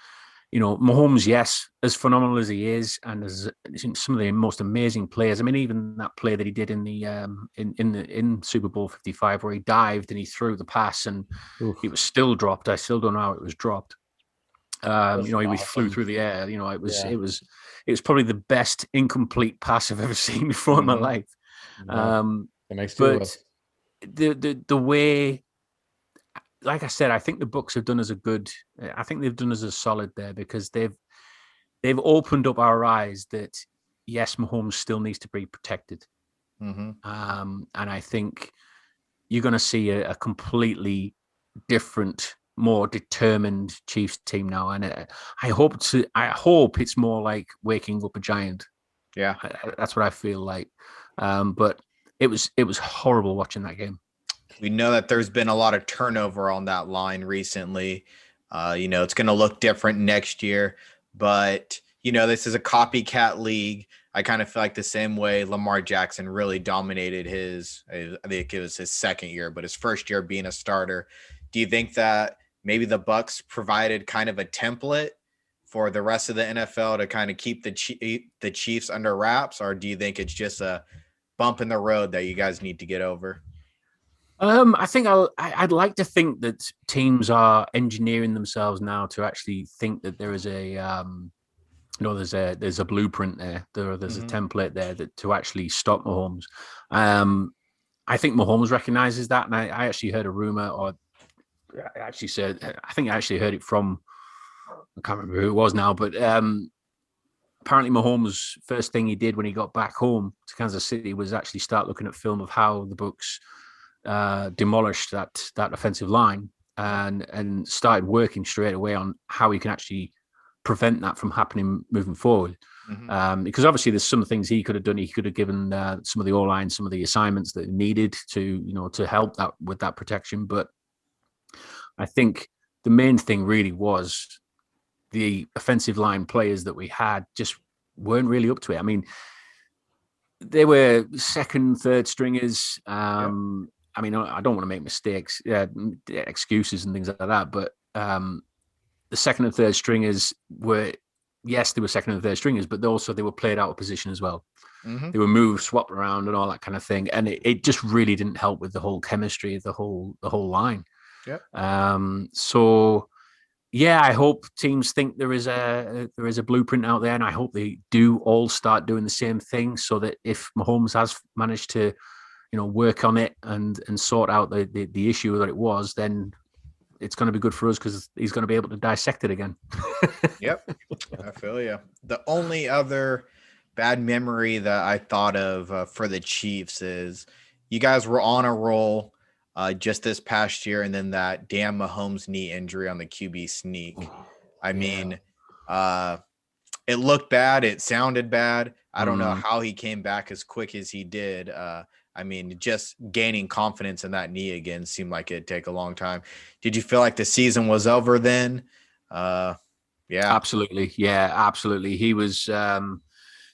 Mahomes, yes, as phenomenal as he is, and as some of the most amazing players. I mean, even that play that he did in the in Super Bowl 55, where he dived and he threw the pass, and it was still dropped. I still don't know how it was dropped. He flew through the air. It was probably the best incomplete pass I've ever seen before in my life. It makes two of us. The way, like I said, I think the Bucs have done us I think they've done us a solid there, because they've opened up our eyes that yes, Mahomes still needs to be protected. And I think you're going to see a completely different, more determined Chiefs team now. And I hope it's more like waking up a giant. Yeah, that's what I feel like. But it was horrible watching that game. We know that there's been a lot of turnover on that line recently. It's going to look different next year, but this is a copycat league. I kind of feel like the same way Lamar Jackson really dominated I think it was his second year, but his first year being a starter. Do you think that maybe the Bucs provided kind of a template for the rest of the NFL to kind of keep the Chiefs under wraps, or do you think it's just a bump in the road that you guys need to get over? I think I'd like to think that teams are engineering themselves now to actually think that there is there's a blueprint there. There's a template there that to actually stop Mahomes. I think Mahomes recognizes that, and I actually heard a rumor, or I think I actually heard it from, I can't remember who it was now, but apparently Mahomes' first thing he did when he got back home to Kansas City was actually start looking at film of how the Bucs demolished that offensive line and started working straight away on how he can actually prevent that from happening moving forward. Because obviously there's some things he could have done. He could have given some of the O-line some of the assignments that he needed to help that with that protection. But I think the main thing really was the offensive line players that we had just weren't really up to it. I mean, they were second, third stringers. I mean, I don't want to make mistakes, excuses and things like that, but the second and third stringers were, yes, they were second and third stringers, but they were played out of position as well. They were moved, swapped around, and all that kind of thing, and it just really didn't help with the whole chemistry of the whole line. So yeah, I hope teams think there is a blueprint out there, and I hope they do all start doing the same thing, so that if Mahomes has managed to, work on it and sort out the issue that it was, then it's going to be good for us because he's going to be able to dissect it again. Yep, I feel you. The only other bad memory that I thought of for the Chiefs is you guys were on a roll just this past year, and then that damn Mahomes knee injury on the QB sneak. I mean, it looked bad. It sounded bad. I don't know how he came back as quick as he did. I mean, just gaining confidence in that knee again seemed like it'd take a long time. Did you feel like the season was over then? Yeah, absolutely. Yeah, absolutely. He was, as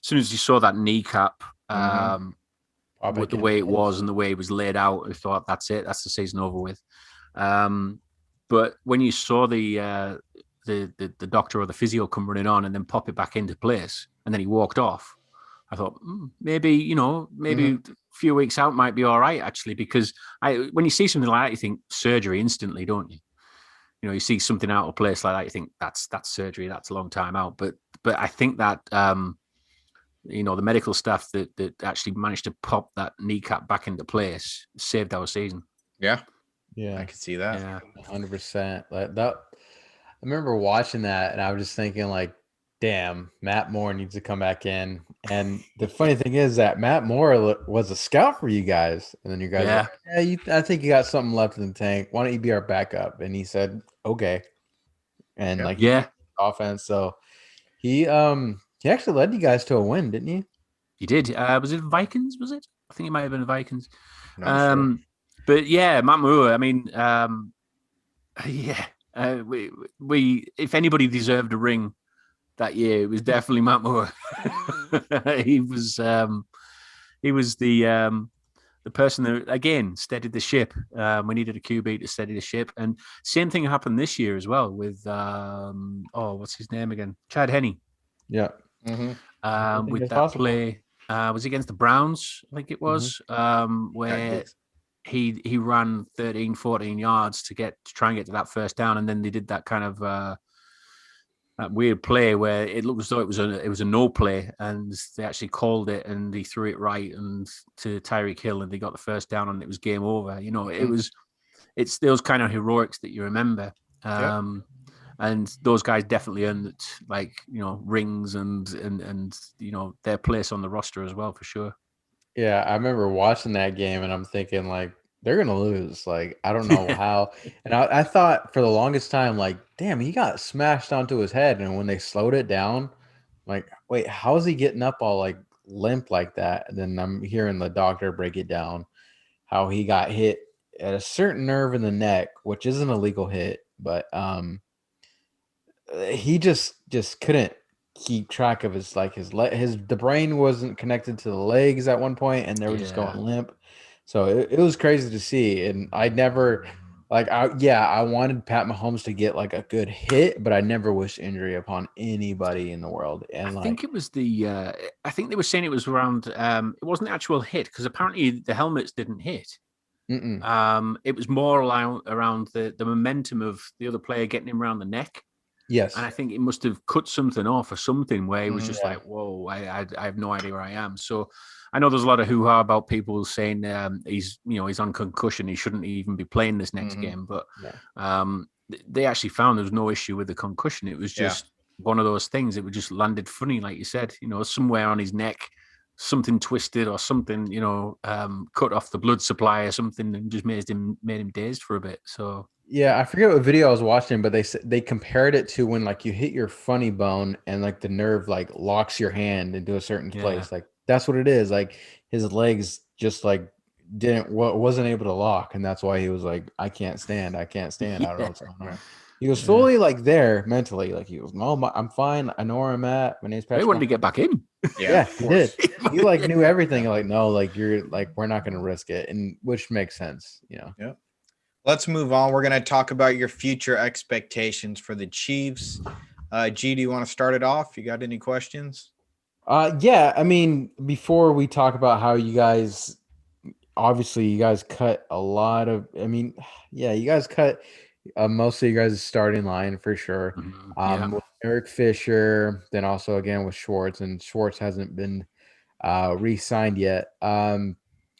soon as you saw that kneecap, with the way it was and the way it was laid out, I thought that's it. That's the season over with. But when you saw the doctor or the physio come running on and then pop it back into place, and then he walked off, I thought maybe a few weeks out might be all right, actually, because when you see something like that, you think surgery instantly, don't you? You see something out of place like that, you think that's surgery, that's a long time out. But I think that the medical staff that actually managed to pop that kneecap back into place saved our season. Yeah, I could see that. Yeah, 100%. Like that, I remember watching that, and I was just thinking, like, damn, Matt Moore needs to come back in. And the funny thing is that Matt Moore was a scout for you guys, and then you guys, I think you got something left in the tank. Why don't you be our backup? And he said, okay. And offense. So he actually led you guys to a win, didn't he? He did. Was it Vikings? Was it? I think it might have been the Vikings. Sure. But yeah, Matt Moore. I mean, we if anybody deserved a ring that year, it was definitely Matt Moore. He was the person that, again, steadied the ship. We needed a QB to steady the ship, and same thing happened this year as well with what's his name again? Chad Henne. Yeah. With that play, was against the Browns, I think it was, where he ran 13, 14 yards to try and get to that first down, and then they did that kind of that weird play where it looked as though it was a no play, and they actually called it, and he threw it right and to Tyreek Hill, and they got the first down, and it was game over. It's those kind of heroics that you remember. And those guys definitely earned rings and their place on the roster as well, for sure. Yeah, I remember watching that game, and I'm thinking, like, they're gonna lose. Like, I don't know how. And I thought for the longest time, like, damn, he got smashed onto his head. And when they slowed it down, like, wait, how is he getting up all like limp like that? And then I'm hearing the doctor break it down, how he got hit at a certain nerve in the neck, which isn't a legal hit, but he just couldn't keep track of his the brain wasn't connected to the legs at one point, and they were just going limp. So it was crazy to see, and I never I wanted Pat Mahomes to get like a good hit, but I never wished injury upon anybody in the world. And I think it was I think they were saying it was around. It wasn't the actual hit because apparently the helmets didn't hit. It was more around the momentum of the other player getting him around the neck. Yes. And I think it must have cut something off or something where he was just like, whoa, I have no idea where I am. So I know there's a lot of hoo-ha about people saying he's on concussion. He shouldn't even be playing this next game. But they actually found there was no issue with the concussion. It was just one of those things. It would just landed funny, like you said, somewhere on his neck, something twisted or something, cut off the blood supply or something and just made him dazed for a bit. So yeah, I forget what video I was watching, but they compared it to when like you hit your funny bone and like the nerve like locks your hand into a certain place. Like that's what it is. Like his legs just like wasn't able to lock, and that's why he was like, I can't stand. I don't know what's going on. He was fully like there mentally. Like he was, no, I'm fine. I know where I'm at. My name's Patrick. They wanted to get back in. Yeah, he did. He like knew everything. Like, no, like you're like, we're not going to risk it. And which makes sense, Yeah. Let's move on. We're going to talk about your future expectations for the Chiefs. G, do you want to start it off? You got any questions? Yeah. I mean, before we talk about how you guys cut a lot of, you guys cut most of you guys' starting line for sure. With Eric Fisher, then also again with Schwartz, and Schwartz hasn't been re-signed yet.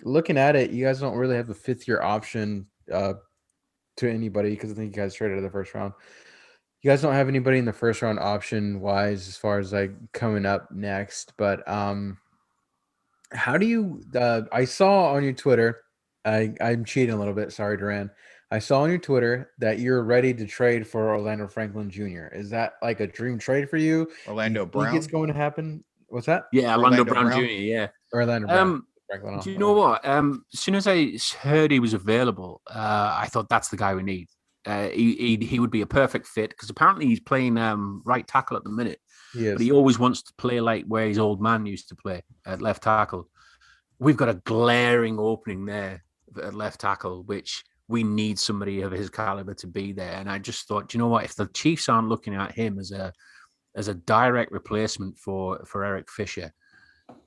Looking at it, you guys don't really have a fifth-year option to anybody because I think you guys traded the first round. You guys don't have anybody in the first round option wise as far as like coming up next. But how do you? I saw on your Twitter. I'm cheating a little bit. Sorry, Duran. I saw on your Twitter that you're ready to trade for Orlando Franklin Jr. Is that like a dream trade for you? Orlando Brown? Brown? Think it's going to happen? What's that? Yeah, Orlando Brown Jr. Yeah, Orlando Brown. Franklin, do you know what? As soon as I heard he was available, I thought that's the guy we need. He would be a perfect fit because apparently he's playing right tackle at the minute. But he always wants to play like where his old man used to play at left tackle. We've got a glaring opening there at left tackle, which we need somebody of his caliber to be there. And I just thought, you know what? If the Chiefs aren't looking at him as a direct replacement for Eric Fisher,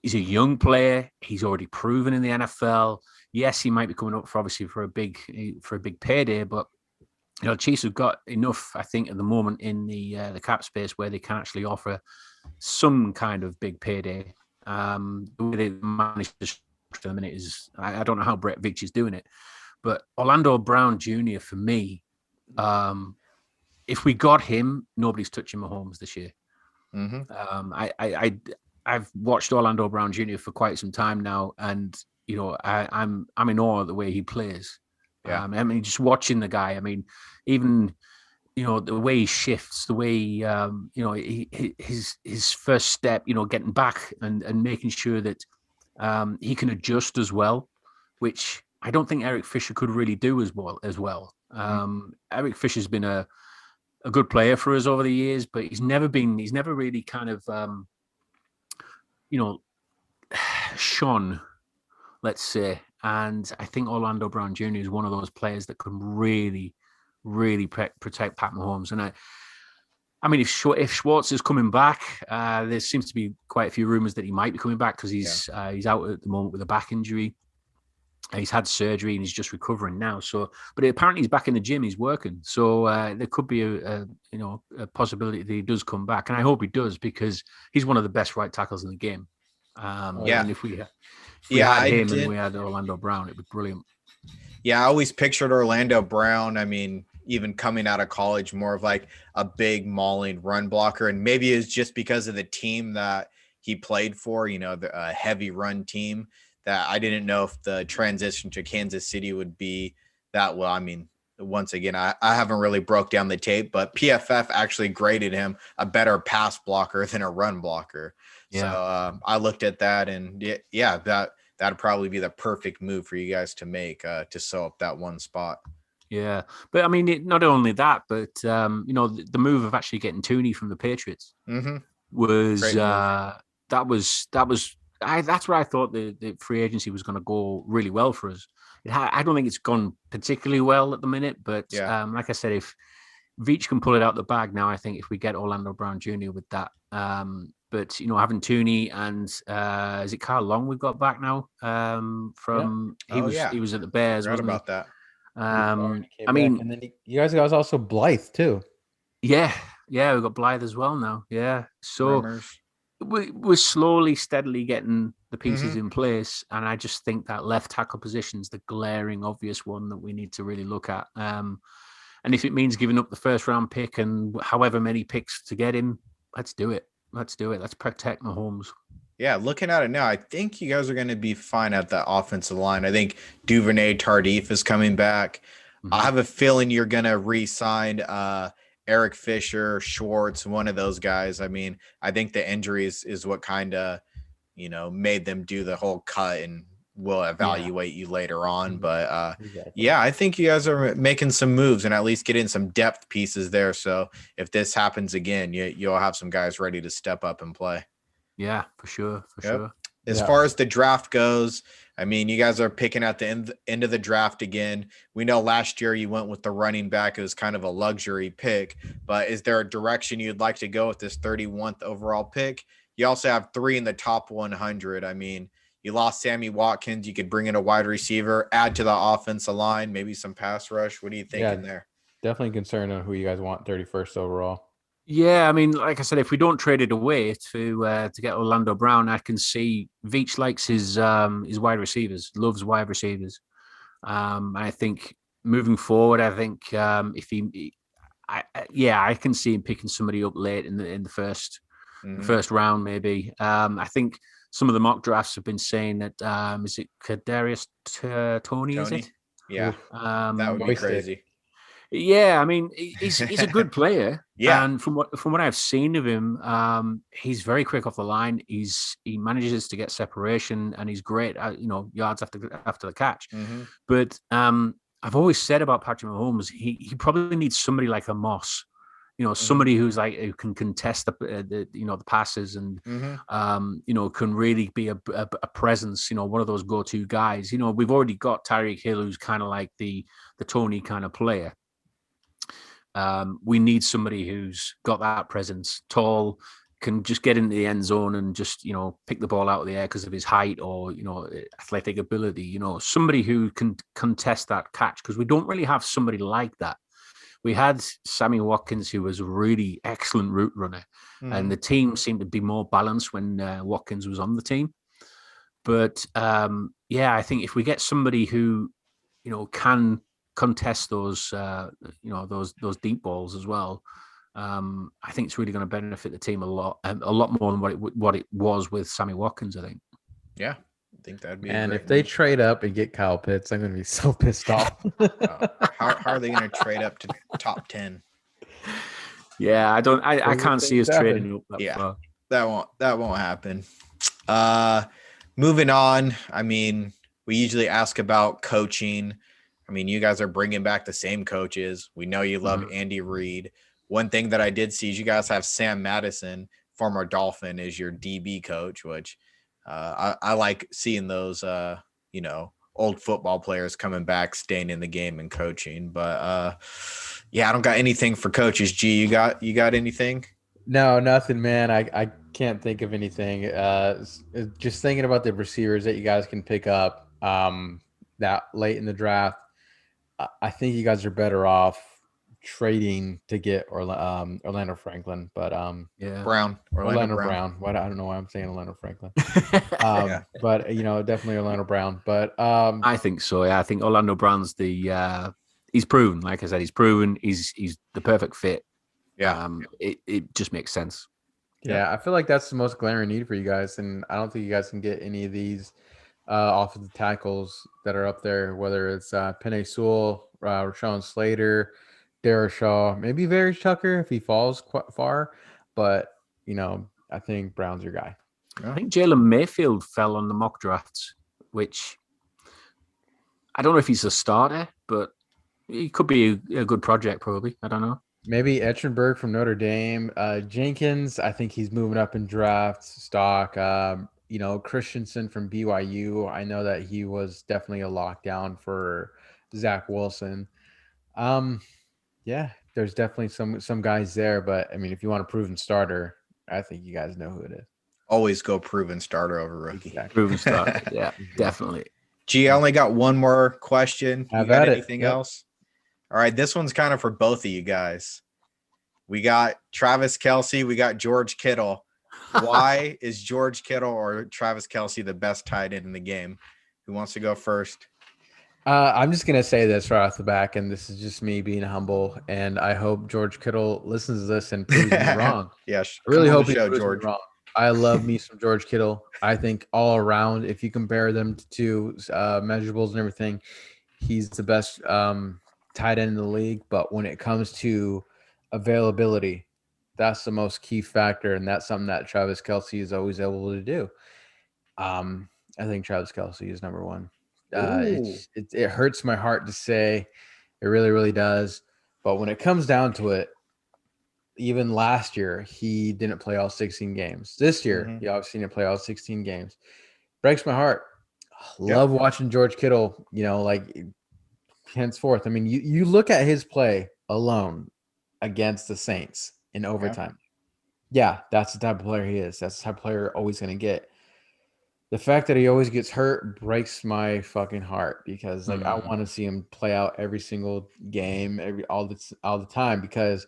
he's a young player. He's already proven in the NFL. Yes, he might be coming up for a big payday, but Chiefs have got enough, I think, at the moment in the cap space where they can actually offer some kind of big payday. The way they manage to structure the minute is, I don't know how Brett Veach is doing it, but Orlando Brown Jr. for me, if we got him, nobody's touching Mahomes this year. I've watched Orlando Brown Jr. for quite some time now, and I'm in awe of the way he plays. I mean, just watching the guy. I mean, even the way he shifts, the way his first step, getting back and making sure that he can adjust as well, which I don't think Eric Fisher could really do as well. Eric Fisher's been a good player for us over the years, but he's never really kind of shone, let's say. And I think Orlando Brown Jr. is one of those players that can really, really protect Pat Mahomes. And I mean, if Schwartz is coming back, there seems to be quite a few rumors that he might be coming back because he's out at the moment with a back injury. He's had surgery and he's just recovering now. So, but apparently he's back in the gym. He's working. So there could be a possibility that he does come back, and I hope he does because he's one of the best right tackles in the game. And if we had him and we had Orlando Brown, it'd be brilliant. Yeah, I always pictured Orlando Brown. I mean, even coming out of college, more of like a big mauling run blocker, and maybe it's just because of the team that he played for. A heavy run team. That I didn't know if the transition to Kansas City would be that well. I mean, once again, I haven't really broke down the tape, but PFF actually graded him a better pass blocker than a run blocker. Yeah. So I looked at that, and that'd probably be the perfect move for you guys to make to sew up that one spot. Yeah, but I mean, not only that, but the move of actually getting Tooney from the Patriots. Great move. That's where I thought the free agency was going to go really well for us. I don't think it's gone particularly well at the minute, but like I said, if Veach can pull it out the bag now, I think if we get Orlando Brown Jr. with that, but having Tooney and is it Carl Long we've got back now? He was at the Bears. Forgot wasn't about that. I mean, and then you guys also Blythe too. Yeah, we've got Blythe as well now. Yeah, so we're slowly, steadily getting the pieces in place, and I just think that left tackle position is the glaring, obvious one that we need to really look at. And if it means giving up the first round pick and however many picks to get him, let's do it. Let's protect Mahomes. Yeah, looking at it now, I think you guys are going to be fine at the offensive line. I think Duvernay Tardif is coming back. I have a feeling you're going to re-sign Eric Fisher, Schwartz, one of those guys. I mean, I think the injuries is what kind of, made them do the whole cut, and we'll evaluate you later on. But I think you guys are making some moves and at least getting some depth pieces there. So if this happens again, you'll have some guys ready to step up and play. Yeah, for sure. As far as the draft goes, I mean, you guys are picking at the end of the draft again. We know last year you went with the running back. It was kind of a luxury pick, but is there a direction you'd like to go with this 31st overall pick? You also have 3 in the top 100. I mean, you lost Sammy Watkins. You could bring in a wide receiver, add to the offensive line, maybe some pass rush. What are you thinking there? Definitely concerned on who you guys want 31st overall. Yeah, I mean, like I said, if we don't trade it away to get Orlando Brown, I can see Veach likes his wide receivers, loves wide receivers. I think moving forward, I think I can see him picking somebody up late in the first round, maybe. I think some of the mock drafts have been saying that is it Kadarius Toney? Is it? Yeah, that would be crazy. Yeah, I mean, he's a good player. Yeah, and from what I've seen of him, he's very quick off the line. He manages to get separation, and he's great at yards after the catch. But I've always said about Patrick Mahomes, he probably needs somebody like a Moss, somebody who can contest the passes and can really be a presence. One of those go-to guys. We've already got Tyreek Hill, who's kind of like the Tony kind of player. We need somebody who's got that presence, tall, can just get into the end zone and just, pick the ball out of the air because of his height or, athletic ability, somebody who can contest that catch, because we don't really have somebody like that. We had Sammy Watkins, who was a really excellent route runner, and the team seemed to be more balanced when Watkins was on the team. But I think if we get somebody who, can contest those deep balls as well, I think it's really going to benefit the team a lot more than what it was with Sammy Watkins, I think. Yeah, I think that'd be. And if they trade up and get Kyle Pitts, I'm going to be so pissed off. How are they going to trade up to top 10? Yeah, I can't see us trading up that far. That won't happen. Moving on. I mean, we usually ask about coaching. I mean, you guys are bringing back the same coaches. We know you love Andy Reid. One thing that I did see is you guys have Sam Madison, former Dolphin, as your DB coach, which I like seeing those, old football players coming back, staying in the game and coaching. But I don't got anything for coaches. G, you got anything? No, nothing, man. I can't think of anything. Just thinking about the receivers that you guys can pick up that late in the draft. I think you guys are better off trading to get Orlando Franklin, but Orlando Brown. I don't know why I'm saying Orlando Franklin. But definitely Orlando Brown. But I think so. Yeah, I think Orlando Brown's he's proven. Like I said, he's proven. He's the perfect fit. Yeah, it just makes sense. Yeah, I feel like that's the most glaring need for you guys, and I don't think you guys can get any of these offensive tackles that are up there, whether it's Penei Sewell, Rashawn Slater, Dara Shaw, maybe Varish Tucker if he falls quite far. But, I think Brown's your guy. I think Jalen Mayfield fell on the mock drafts, which I don't know if he's a starter, but he could be a good project probably. I don't know. Maybe Etchenberg from Notre Dame. Jenkins, I think he's moving up in draft stock. Christensen from BYU. I know that he was definitely a lockdown for Zach Wilson. Yeah, there's definitely some guys there, but I mean, if you want a proven starter, I think you guys know who it is. Always go proven starter over rookie. Exactly. Proven starter. Yeah, definitely. Gee, I only got one more question. You got anything else? All right, this one's kind of for both of you guys. We got Travis Kelce. We got George Kittle. Why is George Kittle or Travis Kelce the best tight end in the game? Who wants to go first? I'm just gonna say this right off the back, and this is just me being humble. And I hope George Kittle listens to this and proves me wrong. Yes, I really hope he proves George. Me wrong. I love me some George Kittle. I think all around, if you compare them to measurables and everything, he's the best tight end in the league. But when it comes to availability, that's the most key factor, and that's something that Travis Kelce is always able to do. I think Travis Kelce is number one. It hurts my heart to say, it really, really does. But when it comes down to it, even last year, he didn't play all 16 games. This year, he obviously didn't play all 16 games. Breaks my heart. Love watching George Kittle, henceforth. I mean, you look at his play alone against the Saints in overtime. Yeah, that's the type of player he is. That's the type of player you're always going to get. The fact that he always gets hurt breaks my fucking heart because I want to see him play out every single game, all the time, because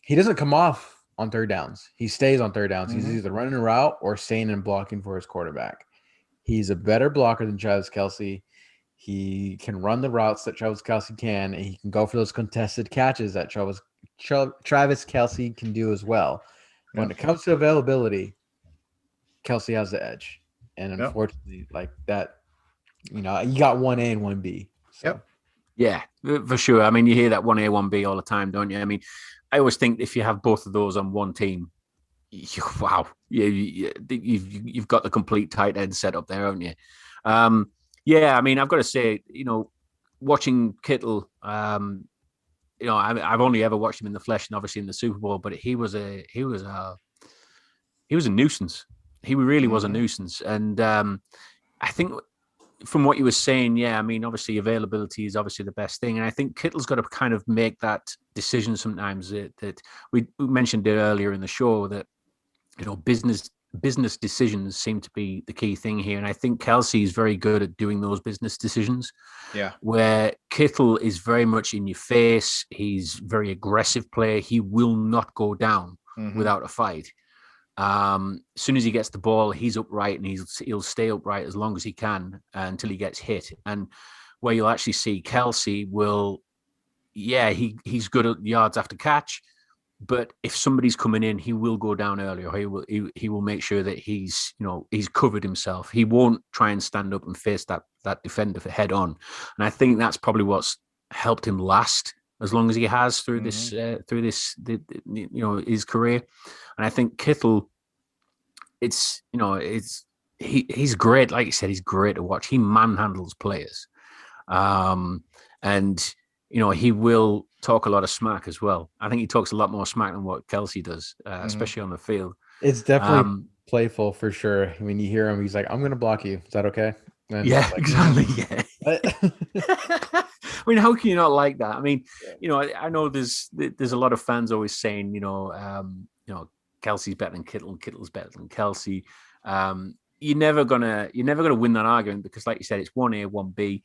he doesn't come off on third downs. He stays on third downs. He's either running a route or staying and blocking for his quarterback. He's a better blocker than Travis Kelce. He can run the routes that Travis Kelce can, and he can go for those contested catches that Travis Kelce can do as well. When it comes to availability, Kelce has the edge. And unfortunately, like that, you got 1A and 1B. So. Yeah, for sure. I mean, you hear that 1A, 1B all the time, don't you? I mean, I always think if you have both of those on one team, wow, you've got the complete tight end set up there, haven't you? Yeah, I mean, I've got to say, watching Kittle, I've only ever watched him in the flesh and obviously in the Super Bowl, but he was a nuisance. He really was a nuisance. And I think from what you were saying, yeah, I mean, obviously availability is obviously the best thing. And I think Kittle's got to kind of make that decision sometimes that we mentioned it earlier in the show that, business decisions seem to be the key thing here. And I think Kelce is very good at doing those business decisions. Yeah. Where Kittle is very much in your face. He's very aggressive player. He will not go down without a fight. As soon as he gets the ball, he's upright and he'll stay upright as long as he can until he gets hit. And where you'll actually see Kelce he's good at yards after catch, but if somebody's coming in, he will go down earlier. He will make sure that he's covered himself. He won't try and stand up and face that defender head on. And I think that's probably what's helped him last as long as he has through this his career. And I think Kittle, he's great. Like you said, he's great to watch. He manhandles players. And he will talk a lot of smack as well. I think he talks a lot more smack than what Kelce does, especially on the field. It's definitely playful for sure. I mean, you hear him, he's like, I'm going to block you. Is that okay? And exactly. Yeah. I mean, how can you not like that? I mean, I know there's a lot of fans always saying, Kelce's better than Kittle and Kittle's better than Kelce. You're never gonna win that argument because, like you said, it's 1A, 1B.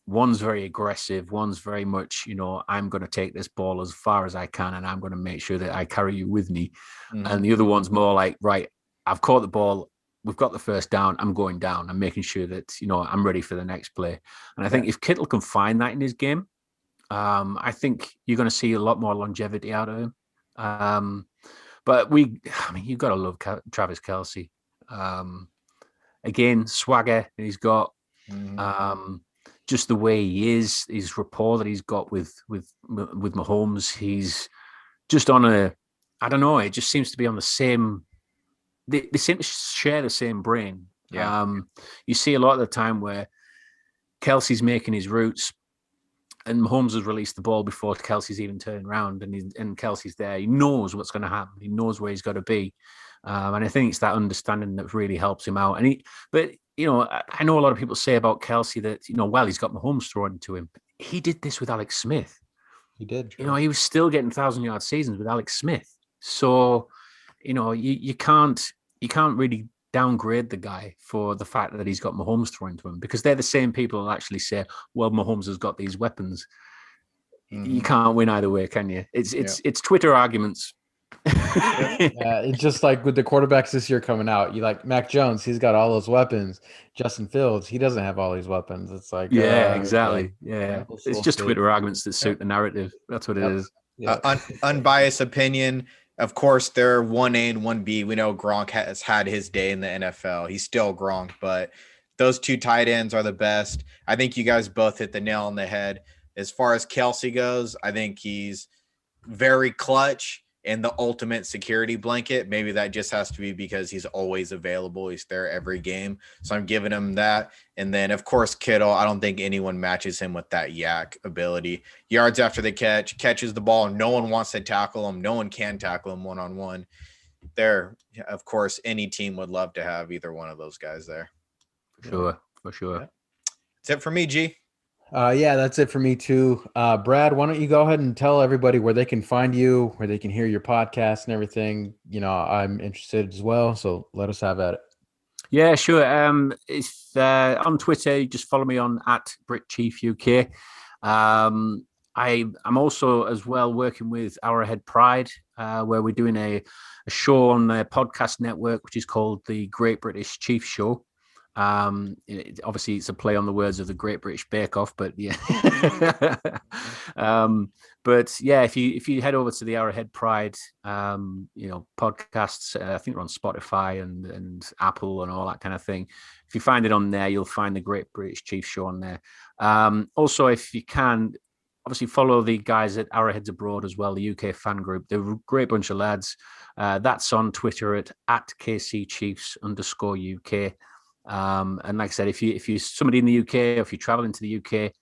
One's very aggressive. One's very much, I'm going to take this ball as far as I can, and I'm going to make sure that I carry you with me. And the other one's more like, right, I've caught the ball. We've got the first down. I'm going down. I'm making sure that, I'm ready for the next play. And I think if Kittle can find that in his game, I think you're going to see a lot more longevity out of him. But you've got to love Travis Kelce. Again, swagger he's got. Just the way he is, his rapport that he's got with Mahomes. He's just on it just seems to be on the same. They seem to share the same brain. Yeah. You see a lot of the time where Kelce's making his routes and Mahomes has released the ball before Kelsey's even turned around, and Kelsey's there. He knows what's going to happen. He knows where he's got to be, and I think it's that understanding that really helps him out. But I know a lot of people say about Kelsey that well, he's got Mahomes thrown to him. He did this with Alex Smith. He did. He was still getting 1,000-yard seasons with Alex Smith. So, you can't really downgrade the guy for the fact that he's got Mahomes thrown to him, because they're the same people who actually say, well, Mahomes has got these weapons. You can't win either way, can you? It's Twitter arguments. It's just like with the quarterbacks this year coming out. You like Mac Jones, he's got all those weapons. Justin Fields, he doesn't have all these weapons. It's like exactly. It's just Twitter arguments that suit the narrative. That's what it is. Unbiased opinion. Of course, they're 1A and 1B. We know Gronk has had his day in the NFL. He's still Gronk, but those two tight ends are the best. I think you guys both hit the nail on the head. As far as Kelsey goes, I think he's very clutch and the ultimate security blanket. Maybe that just has to be because he's always available. He's there every game. So I'm giving him that. And then, of course, Kittle, I don't think anyone matches him with that yak ability. Yards after the catch, catches the ball. No one wants to tackle him. No one can tackle him one-on-one. There, of course, any team would love to have either one of those guys there. For sure. Yeah. That's it for me, G. That's it for me too. Brad, why don't you go ahead and tell everybody where they can find you, where they can hear your podcast and everything. I'm interested as well, so let us have at it. Yeah, sure. If on Twitter, you just follow me on @BritChiefUK. I'm also as well working with Arrowhead Pride, where we're doing a show on the podcast network, which is called the Great British Chief Show. Obviously it's a play on the words of the Great British Bake Off, but yeah. But yeah, if you head over to the Arrowhead Pride, podcasts, I think we're on Spotify and Apple and all that kind of thing. If you find it on there, you'll find the Great British Chief Show on there. Also, if you can, obviously follow the guys at Arrowheads Abroad as well, the UK fan group. They're a great bunch of lads. That's on Twitter at @KCChiefs_UK. And like I said, if you're somebody in the UK, or if you're traveling to the UK,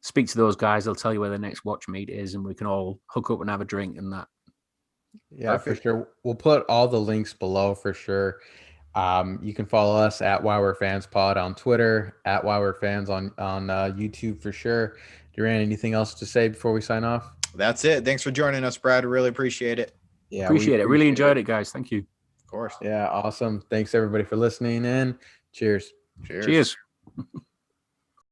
speak to those guys. They'll tell you where the next watch meet is, and we can all hook up and have a drink and that. Yeah, perfect. For sure. We'll put all the links below for sure. You can follow us at Why We're Fans Pod on Twitter, at Why We're Fans on YouTube for sure. Duran, anything else to say before we sign off? That's it. Thanks for joining us, Brad. Really appreciate it. Yeah, appreciate it. Really enjoyed it, guys. Thank you. Of course. Yeah, awesome. Thanks everybody for listening in. Cheers. Cheers.